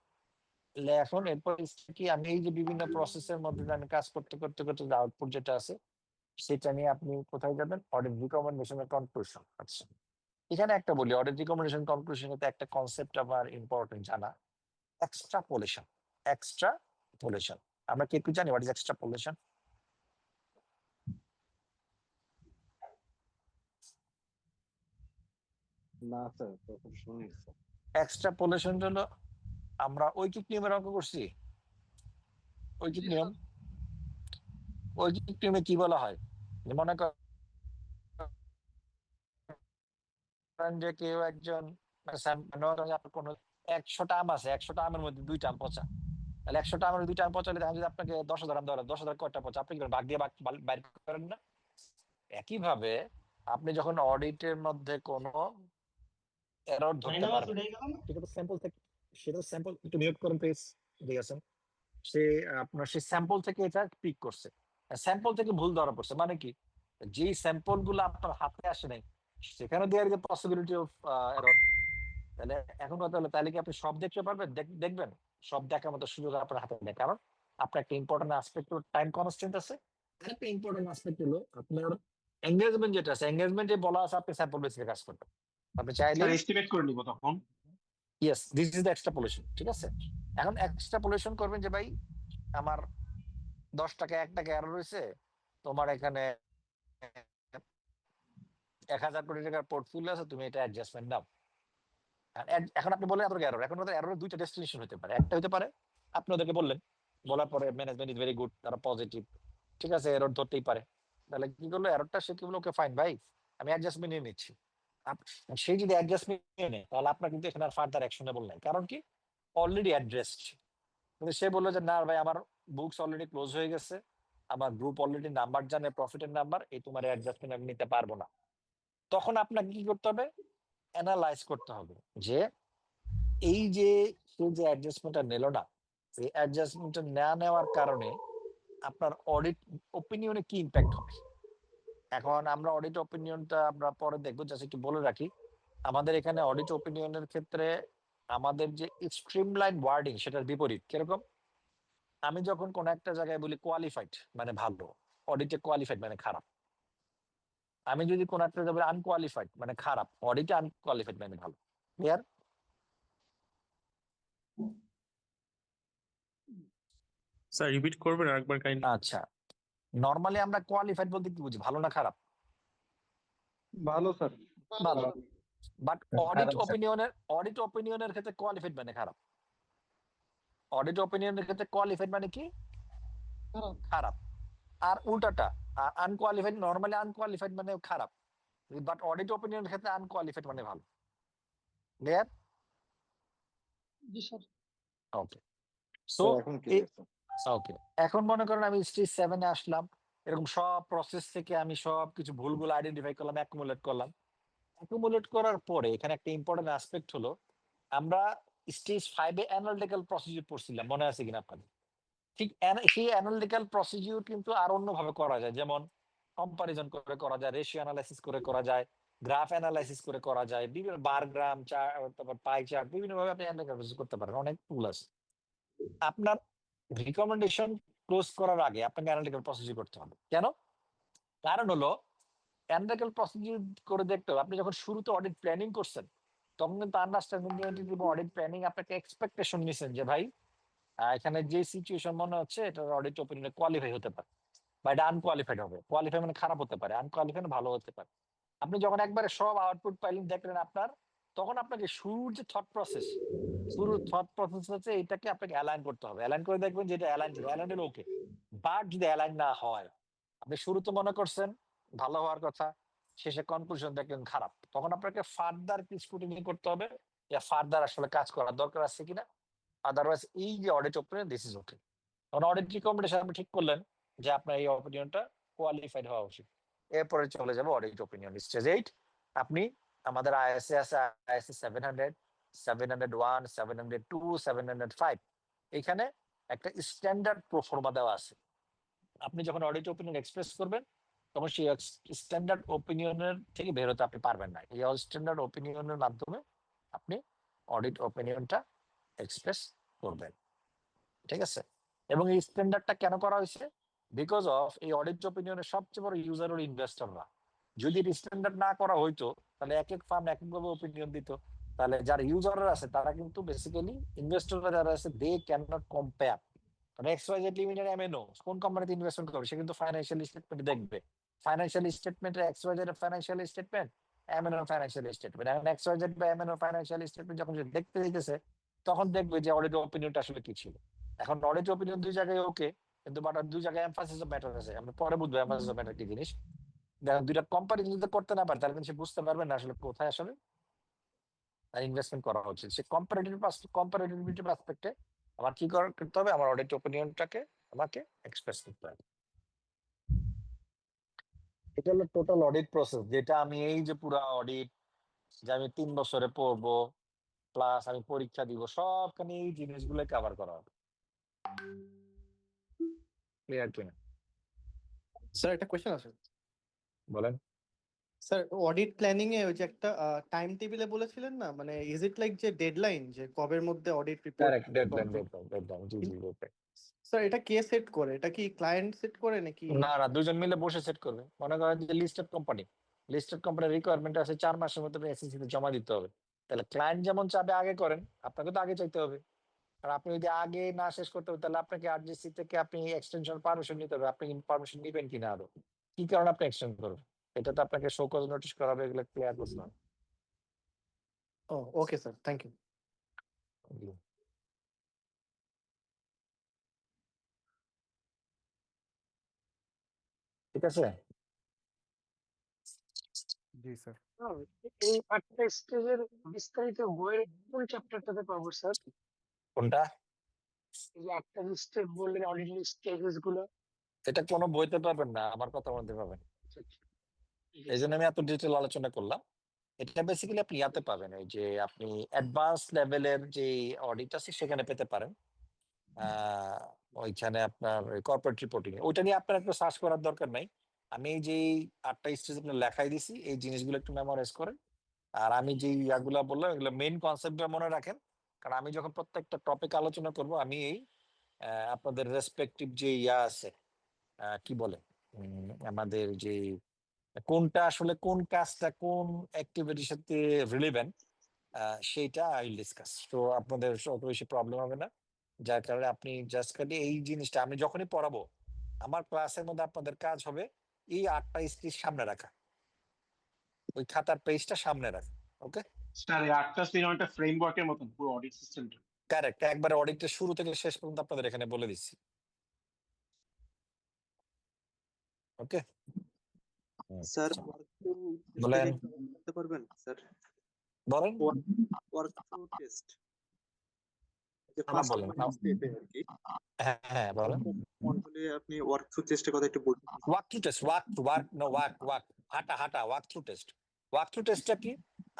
তাহলে এখন এরপর কি আমি এই যে বিভিন্ন প্রসেসের মধ্যে দিয়ে আমি কাজ করতে করতে করতে যে আউটপুট যেটা আছে সেটা নিয়ে আপনি কোথায় যাবেন? অডিট রিকমেন্ডেশন এর কনক্লুশন। আচ্ছা, এখানে একটা বলি, অডিট রিকমেন্ডেশন কনক্লুশনে একটা কনসেপ্ট আমার ইম্পর্টেন্ট জানা, এক্সট্রাপোলেশন। এক্সট্রাপোলেশন আমরা কি একটু জানি হোয়াট ইজ এক্সট্রাপোলেশন? না স্যার, তখন শুনি স্যার। এক্সট্রাপোলেশন হলো আমরা ঐকিক নিয়মের অঙ্ক করছি। ঐকিক নিয়ম, ঐকিক নিয়মে কি বলা হয়? যে মনে করেন যে কেউ একজন আপনার কোনো 100টা আম আছে, 100টা আমের মধ্যে 2টা আম পচা, তাহলে 100টা আমের 2টা আম পচা হলে দেখা যদি আপনাকে 10,000 আম দেওয়া 10,000 কয়টা পচা, আপনি কি করেন? ভাগ দিয়ে বাইর করেন না? একইভাবে আপনি যখন অডিটের মধ্যে কোনো এরর ধরতে পারবেন, সেটা তো স্যাম্পল থেকে, সেটা স্যাম্পল একটু মিউট করেন প্লিজ, ঠিক আছে? সে আপনার সেই স্যাম্পল থেকে এটা পিক করছে, স্যাম্পল থেকে ভুল ধরা পড়ছে, মানে কি যেই স্যাম্পল গুলো আপনার হাতে আসে নাই সেখানে দেওয়ার যে পসিবিলিটি অফ এরর। তাহলে এখন কথা হলো তাহলে কি আপনি সব দেখতে পারবেন? দেখবেন সব দেখার মতো সুযোগ আপনার হাতে নেই, কারণ আপনার একটা ইম্পর্টেন্ট আসপেক্ট হলো টাইম কনস্ট্রেন্ট আছে। আরেকটা ইম্পর্টেন্ট আসপেক্ট হলো আপনার এঙ্গেজমেন্ট যেটা আছে, এঙ্গেজমেন্টে বলা আছে আপনি স্যাম্পল বেসিসে কাজ করবেন। আপনি চাইলে স্যার এস্টিমেট করে নিব তখন। ইয়েস, দিস ইজ দ্য এক্সট্রাপোলেশন, ঠিক আছে? এখন এক্সট্রাপোলেশন করবেন যে ভাই আমার 10 টাকা 1 টাকা এরর হয়েছে, তোমার এখানে 1000 কোটি টাকার পোর্টফোলিও আছে, তুমি এটা অ্যাডজাস্টমেন্ট দাও। এখন আপনি বললেন আপনার এরর, এখন ওদের এররের দুইটা ডেস্টিনেশন হতে পারে। একটা হতে পারে আপনি ওদেরকে বললেন, বলার পরে ম্যানেজমেন্ট ইজ ভেরি গুড, তারা পজিটিভ, ঠিক আছে, এরর ধরতেই পারে। তাহলে কি করলো, এররটা সে কি বললো, ওকে ফাইন ভাই আমি অ্যাডজাস্টমেন্ট নিয়ে নিচ্ছি। সেই যদি অ্যাডজাস্টমেন্ট নিয়ে নেয় তাহলে আপনার কিন্তু এখানে আর ফার্দার অ্যাকশনেবল নাই, কারণ কি অলরেডি অ্যাড্রেসড। কিন্তু সে বললো যে না ভাই আমার বুকস অলরেডি ক্লোজ হয়ে গেছে, আমার গ্রুপ অলরেডি নাম্বার জানে, প্রফিটের নাম্বার, এই তোমার অ্যাডজাস্টমেন্ট আমি নিতে পারবো না। তখন আপনাকে কি করতে হবে? অ্যানালাইজ করতে হবে যে এই যে সে যে অ্যাডজাস্টমেন্টটা নিল না, এই অ্যাডজাস্টমেন্টটা না নেওয়ার কারণে আপনার অডিট ওপিনিয়নে কি ইম্প্যাক্ট হবে। এখন আমরা অডিট ওপিনিয়নটা আমরা পরে দেখবো, জাস্ট একটু বলে রাখি আমাদের এখানে অডিট ওপিনিয়নের ক্ষেত্রে আমাদের যে স্ট্রিমলাইন ওয়ার্ডিং সেটার বিপরীত। কিরকম? আমি যখন কোন একটা জায়গায় বলি কোয়ালিফাইড মানে ভালো, অডিটে কোয়ালিফাইড মানে খারাপ। আমি যদি কোন একটা জায়গায় বলি আনকোয়ালিফাইড মানে খারাপ, অডিটে আনকোয়ালিফাইড মানে ভালো। ক্লিয়ার? স্যার রিপিট করবেন আরেকবার কাইন্ডলি? আচ্ছা, নরমালি আমরা কোয়ালিফাইড বলতে কি বুঝি? ভালো না খারাপ? ভালো স্যার। ভালো। বাট খারাপ স্যার। অডিট ওপিনিয়নের ক্ষেত্রে কোয়ালিফাইড মানে খারাপ। অডিট ওপিনিয়নের ক্ষেত্রে কোয়ালিফাইড মানে কি? খারাপ। আর উল্টাটা আনকোয়ালিফাইড, নরমালি আনকোয়ালিফাইড মানে খারাপ, বাট অডিট ওপিনিয়নের ক্ষেত্রে আনকোয়ালিফাইড মানে ভালো। ক্লিয়ার? জি স্যার। ওকে, সো এখন ক্লিয়ার স্যার। ওকে, এখন মনে করেন আমি স্টেজ 7 এ আসলাম, এরকম সব প্রসেস থেকে আমি সব কিছু ভুলগুলো আইডেন্টিফাই করলাম, অ্যাকুমুলেট করলাম। অ্যাকুমুলেট করার পরে এখানে একটা ইম্পর্টেন্ট অ্যাসপেক্ট হলো আমরা স্টেজ 5 এ অ্যানালিটিক্যাল প্রসিডিউর পড়ছিলাম, মনে আছে কিনা আপনাদের? ঠিক সেই অ্যানালিটিক্যাল প্রসিডিউর কিন্তু আর অন্যভাবে করা যায়, যেমন কম্পারিজন করে করা যায়, রেশিও অ্যানালাইসিস করে করা যায়, গ্রাফ অ্যানালাইসিস করে করা যায়, বিভিন্ন বার গ্রাম চার্ট, তারপর পাই চার্ট, বিভিন্ন ভাবে আপনি অ্যানালাইসিস করতে পারেন, অনেক টুল আছে। আপনার রিকমেন্ডেশন ক্লোজ করার আগে আপনাকে অ্যানালিটিক্যাল প্রসিডিউর করতে হবে। কেন? কারণ হলো অ্যানালিটিক্যাল প্রসিডিউর করে দেখতে হবে আপনি যখন শুরুতে অডিট প্ল্যানিং করছেন তখন কিন্তু আন্ডারস্ট্যান্ডিং এবং অডিট প্ল্যানিং আপনাকে এক্সপেকটেশন নিছেন যে ভাই এখানে যে সিচুয়েশন মনে হচ্ছে এটা অডিট ওপিনিয়নে কোয়ালিফাই হতে পারে বা এটা আনকোয়ালিফাইড হবে। কোয়ালিফাই মানে খারাপ হতে পারে, আনকোয়ালিফাই মানে ভালো হতে পারে। আপনি যখন একবারে সব আউটপুট পাইলেন দেখলেন আপনার, তখন আপনাকে শুরুর যে থট প্রসেস হচ্ছে এটাকে আপনাকে অ্যালাইন করতে হবে। অ্যালাইন করে দেখবেন যে এটা অ্যালাইন হলো ওকে, বাট যদি অ্যালাইন না হয়, আপনি শুরুতে মনে করছেন ভালো হওয়ার কথা, শেষে কনক্লুশন দেখলেন খারাপ, তখন আপনাকে ফার্দার কি স্ক্রুটিনি করতে হবে, ফার্দার আসলে কাজ করার দরকার আছে কিনা। আদারওয়াইজ এই যে audit opinion, this is okay. তখন অডিট রিকমেন্ডেশন আপনি ঠিক করলেন যে আপনার এই অপিনিয়নটা কোয়ালিফাইড হওয়া উচিত। এরপরে চলে যাবে অডিট ওপিনিয়ন স্টেজ 8। আপনি আমাদের আইএসএ আছে, আইএসএ 700, 701, 702, 705, এখানে একটা স্ট্যান্ডার্ড প্রোফর্মা দেওয়া আছে। আপনি যখন অডিট ওপিনিয়ন এক্সপ্রেস করবেন তখন সেই স্ট্যান্ডার্ড ওপিনিয়নের থেকে বের হতে আপনি পারবেন না। এই স্ট্যান্ডার্ড ওপিনিয়নের মাধ্যমে আপনি অডিট ওপিনিয়নটা এক্সপ্রেস করবেন, ঠিক আছে? এবং এই স্ট্যান্ডার্ডটা কেন করা হয়েছে? বিকজ অফ এই অডিট ওপিনিয়নের সবচেয়ে বড় ইউজার হল ইনভেস্টররা। যদি স্ট্যান্ডার্ড না করা হইতো তাহলে এক এক ফার্ম এক একভাবে ওপিনিয়ন দিত, তাহলে যারা ইউজাররা আছে তারা কিন্তু বেসিক্যালি ইনভেস্টররা যারা আছে দে ক্যান নট কম্পেয়ার। মানে XYZ লিমিটেড MNO কোন কোম্পানিতে ইনভেস্টমেন্ট করবে, সে কিন্তু ফাইন্যান্সিয়াল স্টেটমেন্ট দেখবে। ফাইন্যান্সিয়াল স্টেটমেন্টে XYZ এর financial statement, MNO financial statement. এখন XYZ বা MNO ফাইন্যান্সিয়াল স্টেটমেন্ট যখন সে দেখতে দিতেছে তখন দেখবে যে অডিট ওপিনিয়নটা আসলে কি ছিল। এখন অডিট ওপিনিয়ন দুই জায়গায় ওকে, কিন্তু বাট দুই জায়গায় এমফাসিস অফ ম্যাটার আছে। আমরা পরে বুঝবো এমফাসিস অফ ম্যাটার কি জিনিস। দেখেন দুইটা কোম্পানি যদি করতে না পারে তাহলে কিন্তু সে বুঝতে পারবে না আসলে কোথায় আসলে ইনভেস্টমেন্ট করা উচিত। সে কম্পারেটিভিটি পার্সপেক্টে আমার কি করতে হবে, আমার অডিট ওপিনিয়নটাকে আমাকে এক্সপ্রেস করতে হবে। এটা হলো টোটাল অডিট প্রসেস, যেটা আমি এই যে পুরো অডিট যে আমি 3 বছরে পড়বো প্লাস আমি পরীক্ষা দিব, সবখানে এই জিনিসগুলো কভার করা হবে। ক্লিয়ার কিনা? স্যার একটা কোয়েশ্চেন আছে বলেন। স্যার। অডিট প্ল্যানিং এ ওই যে একটা টাইম টেবিলে বলেছিলেন না, মানে ইজ ইট লাইক যে ডেডলাইন যে কবের মধ্যে অডিট রিপোর্ট? Correct, deadline. জি জি, ওকে। স্যার এটা কে সেট করে? এটা কি ক্লায়েন্ট সেট করে নাকি? না না, দুজন মিলে বসে সেট করবে। মনে করেন যে লিস্টেড কোম্পানির রিকোয়ারমেন্ট আছে 4 মাসের মধ্যে এসএসসি তে জমা দিতে হবে। তাহলে ক্লায়েন্ট যেমন চাবে আগে করেন, আপনাকে তো আগে চাইতে হবে। আর আপনি যদি আগে না শেষ করতে হবে তাহলে আপনাকে আরজিসি থেকে আপনি এক্সটেনশন পারমিশন নিতে হবে। আপনি পারমিশন নিবেন কিনা, আরো কি কারণে আপনি এক্সটেন্ড করবেন, এটা তো আপনাকে শো কজ নোটিশ করা হবে। এগুলো ক্লিয়ার করতে হবে। ও ওকে স্যার, থ্যাংক ইউ। ঠিক আছে। জি স্যার। এই 8টা স্টেজের বিস্তারিত বইয়ের কোন চ্যাপ্টারটাতে পাবো স্যার? কোনটা? এই যে 8টা স্টেপ বললেন, অডিট স্টেজেস গুলো। এটা কোনো বইতে পাবেন না, আমার কথা বলতে পাবেন। এই জন্য আমি এত ডিটেল আলোচনা করলাম। এটা বেসিক্যালি আপনি ইয়াতে পাবেন, এই যে আপনি অ্যাডভান্স লেভেলের যে অডিট আছে সেখানে পেতে পারেন। ওইখানে আপনার কর্পোরেট রিপোর্টিং ওইটা নিয়ে আপনার একটু সার্চ করার দরকার নাই। আমি এই যে 8টা স্টেজ আপনার লেখাই দিছি, এই জিনিসগুলো একটু মেমোরাইজ করেন। আর আমি যে ইয়াগুলা বললাম এগুলো মেইন কনসেপ্টটা মনে রাখেন, কারণ আমি যখন প্রত্যেকটা টপিক আলোচনা করব আমি এই আপনাদের রেসপেক্টিভ যে ইয়া আছে কি বলে আমাদের যে কোনটা আসলে কোন কাজটা কোন অ্যাক্টিভিটির সাথে রিলেভেন্ট সেইটা আই ডিসকাস। তো আপনাদের অত বেশি প্রবলেম হবে না, যার কারণে আপনি জাস্ট খালি এই জিনিসটা আমি যখনই পড়াবো আমার ক্লাসের মধ্যে আপনাদের কাজ হবে এই 8টা স্ক্রিন সামনে রাখা, ওই খাতার পেজটা সামনে রাখা। ওকে স্যার, এই 8টা সিনেমাটা ফ্রেমওয়ার্কের মতন পুরো অডিট সিস্টেমটা। কারেক্ট, একবারে অডিটের শুরু থেকে শেষ পর্যন্ত আপনাদের এখানে বলে দিচ্ছি। ওকে স্যার বলেন করতে পারবেন স্যার? বলেন ওয়ার্কফ্লো টেস্ট যে হ্যাঁ, ফার্স্ট বলেন। স্টেপে আর কি, হ্যাঁ হ্যাঁ বলেন। বলে আপনি ওয়ার্কফ্লো টেস্টের কথা একটু বলতে পারেন? ওয়াক থ্রু টেস্ট, হাঁটা walk through test. Walk through টেস্টটা কি?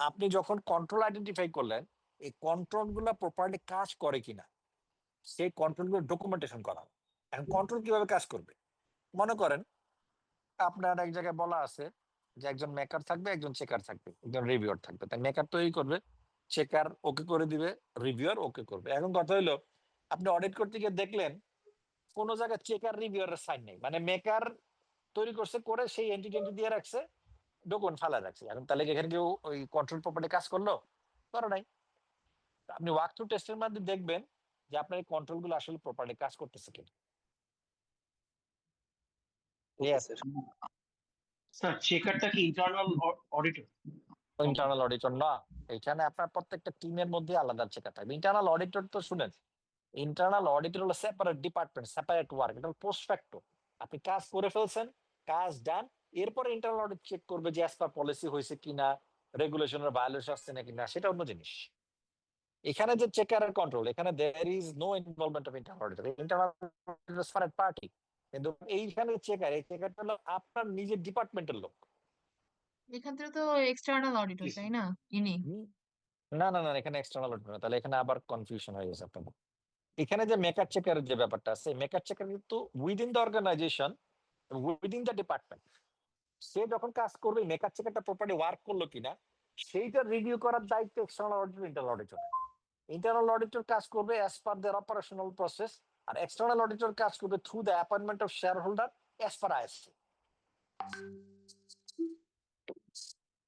আপনি যখন কন্ট্রোল আইডেন্টিফাই করলেন, এই কন্ট্রোল গুলো প্রপারলি কাজ করে কিনা সেই কন্ট্রোল গুলো ডকুমেন্টেশন করা। এখন কন্ট্রোল কিভাবে কাজ করবে? মনে করেন আপনার এক জায়গায় বলা আছে যে একজন মেকার থাকবে, একজন চেকার থাকবে, একজন রিভিউয়ার থাকবে। তাই মেকার তৈরি করবে, চেকার ওকে করে দিবে, রিভিউয়ার ওকে করবে। এখন কথা হইলো আপনি অডিট করতে গিয়ে দেখলেন কোন জায়গায় চেকার রিভিউয়ারের সাইন নেই, মানে মেকার তৈরি করছে করে সেই এন্টিটি দিয়ে রাখছে, ডকুমেন্ট ফালা রাখছে। এখন তাহলে এখানে কেউ ওই কন্ট্রোল প্রপার্টি কাজ করলো? করে নাই। আপনি ওয়াক থ্রু টেস্টের মাধ্যমে দেখবেন যে আপনার এই কন্ট্রোল গুলো আসলে প্রপার্লি কাজ করতেছে কিনা। স্যার, চেকারটা কি ইন্টারনাল অডিটর? ইন্টারনাল অডিটর না, এখানে আপনার প্রত্যেকটা টিমের মধ্যে আলাদা চেকার থাকবে। ইন্টারনাল অডিটর তো শুনেন ইন্টারনাল অডিটর হলো সেপারেট ডিপার্টমেন্ট, সেপারেট ওয়ার্ক, এটা পোস্ট ফ্যাক্টো। আপনি কাজ করে ফেলছেন, কাজ ডান, এরপরে ইন্টারনাল অডিট চেক করবে যে অ্যাজ পার পলিসি হয়েছে কিনা, রেগুলেশনের ভায়োলেশন আসছে না কিনা, সেটা অন্য জিনিস। এখানে যে চেকারের কন্ট্রোল, এখানে there is no involvement of internal auditor, internal auditor is separate party. কিন্তু এইখানে চেকার, এই চেকারটা হলো আপনার নিজের ডিপার্টমেন্টের লোক। এখান থেকে তো এক্সটার্নাল অডিটর, তাই না? ইনি না না না, এখানে এক্সটার্নাল অডিটর না, তাহলে এখানে আবার কনফিউশন হয়ে গেছে আপনাদের। এখানে যে মেকার চেকারের যে ব্যাপারটা আছে, মেকার চেকার কিন্তু within the organisation, within the department, সে যখন কাজ করবে মেকার চেকারটা প্রপারলি ওয়ার্ক করলো কিনা সেইটা রিভিউ করার দায়িত্ব external auditor, internal auditor. Internal auditor কাজ করবে অ্যাজ পার দেয়ার অপারেশনাল প্রসেস, আর এক্সটার্নাল অডিটর কাজ করবে through the appointment of share holder as per ISC.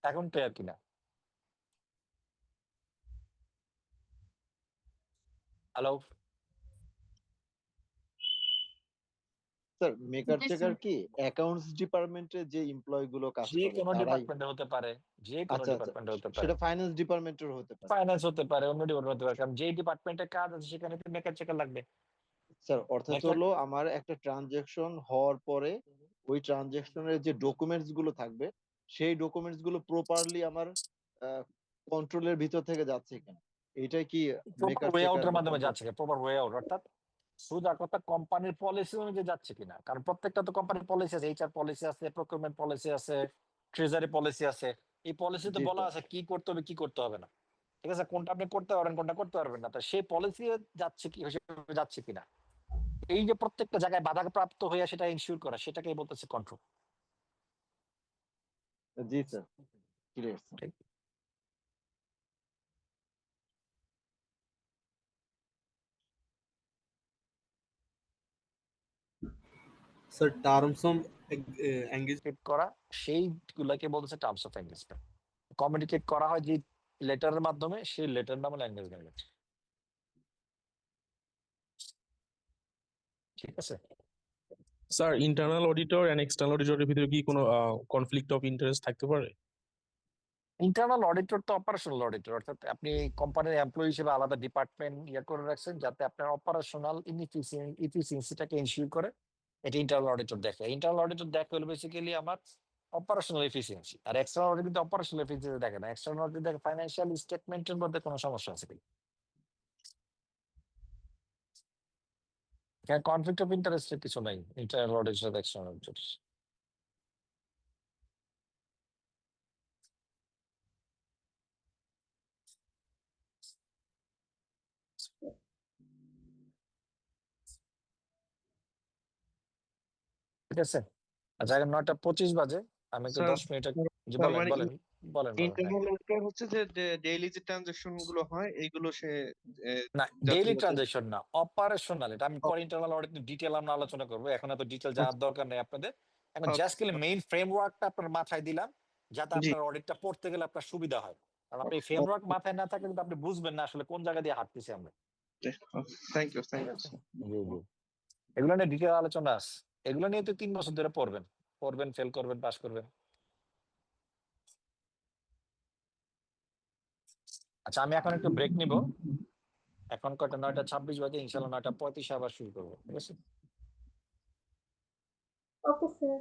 এখন ক্লিয়ার কিনা? হ্যালো, স্যার মেকার জি, চেকার স্যার। কি অ্যাকাউন্টস ডিপার্টমেন্টে যে এমপ্লয় গুলো কাজ যে করে কোনো তারাই? ডিপার্টমেন্টে হতে পারে, যে কোনো আচ্ছা আচ্ছা, ডিপার্টমেন্টে হতে পারে, সেটা ফাইন্যান্স ডিপার্টমেন্টের হতে পারে। ফাইন্যান্স হতে পারে, অন্য ডিপার্টমেন্ট হতে পারে, কারণ যে ডিপার্টমেন্টে কাজ আছে সেখানে তো মেকার চেকার লাগবে। স্যার অর্থাৎ মেকার হলো আমার একটা ট্রানজাকশন হওয়ার পরে ওই ট্রানজাকশনের যে ডকুমেন্টস গুলো থাকবে সেই ডকুমেন্টস গুলো প্রপারলি আমার কন্ট্রোলের ভিতর থেকে যাচ্ছে কিনা, এটাই কি প্রপার মেকার ওয়ে চেকার আউটের বা মাধ্যমে কন্ট্রোল? যাচ্ছে, প্রপার ওয়ে আউট, অর্থাৎ সোজা কথা কোম্পানির পলিসি অনুযায়ী যাচ্ছে কিনা। কারণ প্রত্যেকটা তো কোম্পানির পলিসি আছে, এইচআর পলিসি আছে, প্রকিউরমেন্ট পলিসি আছে, ট্রেজারি পলিসি আছে। এই পলিসিতে জি বলা স্যার। আছে কি করতে হবে কি করতে হবে না, ঠিক আছে? কোনটা আপনি করতে পারবেন কোনটা করতে পারবেন না, তো সেই পলিসি যাচ্ছে কি, হিসেবে যাচ্ছে কিনা, এই যে প্রত্যেকটা জায়গায় বাধাপ্রাপ্ত হয়ে সেটা ইনশিওর করা, সেটাকেই বলতেছে কন্ট্রোল। জি স্যার, ক্লিয়ার স্যার। ঠিক। Sir terms of engage communicate করা, সেইগুলাকে বলতেছে টার্মস অফ এনগেজমেন্ট। কমিউনিকেট করা হয় যে লেটারের মাধ্যমে, সেই লেটার নাম হলো এনগেজমেন্ট। ঠিক আছে? Sir internal auditor and external অডিটরের ভিতরে কি কোনো কনফ্লিক্ট অফ ইন্টারেস্ট থাকতে পারে? ইন্টারনাল অডিটর তো অপারেশনাল অডিটর, অর্থাৎ আপনি কোম্পানির এমপ্লয়ি হিসেবে আলাদা ডিপার্টমেন্ট করে রাখছেন যাতে আপনার অপারেশনাল ইফিসিয়েন্সিটাকে ইনশিওর করে, এটা ইন্টারনাল অডিটর দেখে। ইন্টারনাল অডিটর দেখে হলো বেসিক্যালি আমার অপারেশনাল এফিসিয়েন্সি, আর এক্সটার্নাল অডিটর কিন্তু অপারেশনাল এফিসিয়েন্সি দেখে না। এক্সটার্নাল অডিটর দেখে ফাইন্যান্সিয়াল স্টেটমেন্টের মধ্যে কোনো সমস্যা আছে কি, এখানে কনফ্লিক্ট অফ ইন্টারেস্টের কিছু নাই ইন্টারনাল অডিটর সাথে এক্সটার্নাল অডিটর। ঠিক আছে? আচ্ছা, এখন 9:25 বাজে, আমি একটু স্যার 10 মিনিট। জি তার বলেন মানে বলেন বলেন বলেন। হ্যাঁ, ইন্টারনাল অডিটর হচ্ছে যে ডেইলি যে ট্রানজাকশন গুলো হয় এইগুলো সে না যাতে ডেইলি যাতে- ট্রানজাকশন না, অপারেশনাল। এটা আমি পরে ইন্টারনাল অডিট ডিটেইল আমরা আলোচনা করব, এখন এত ডিটেইল জানার দরকার নেই আপনাদের। এখন Okay. জাস্ট খালি মেইন ফ্রেমওয়ার্কটা আপনার মাথায় দিলাম যাতে জি আপনার অডিটটা পড়তে গেলে আপনার সুবিধা হয়। কারণ আপনি ফ্রেমওয়ার্ক মাথায় না থাকলে কিন্তু আপনি বুঝবেন না আসলে কোন জায়গা দিয়ে হাঁটতেছি আমরা। থ্যাংক ইউ ঠিক আছে? জি জি, এগুলো নিয়ে ডিটেইল আলোচনা আছে, এগুলো নিয়ে তো 3 বছর ধরে পড়বেন, ফেল করবেন, পাস করবেন। আচ্ছা, আমি এখন একটু ব্রেক নিব। এখন কয়টা? 9:26 বাজে, ইনশাআল্লাহ 9:35 আবার শুরু করবো। ঠিক আছে? Okay sir.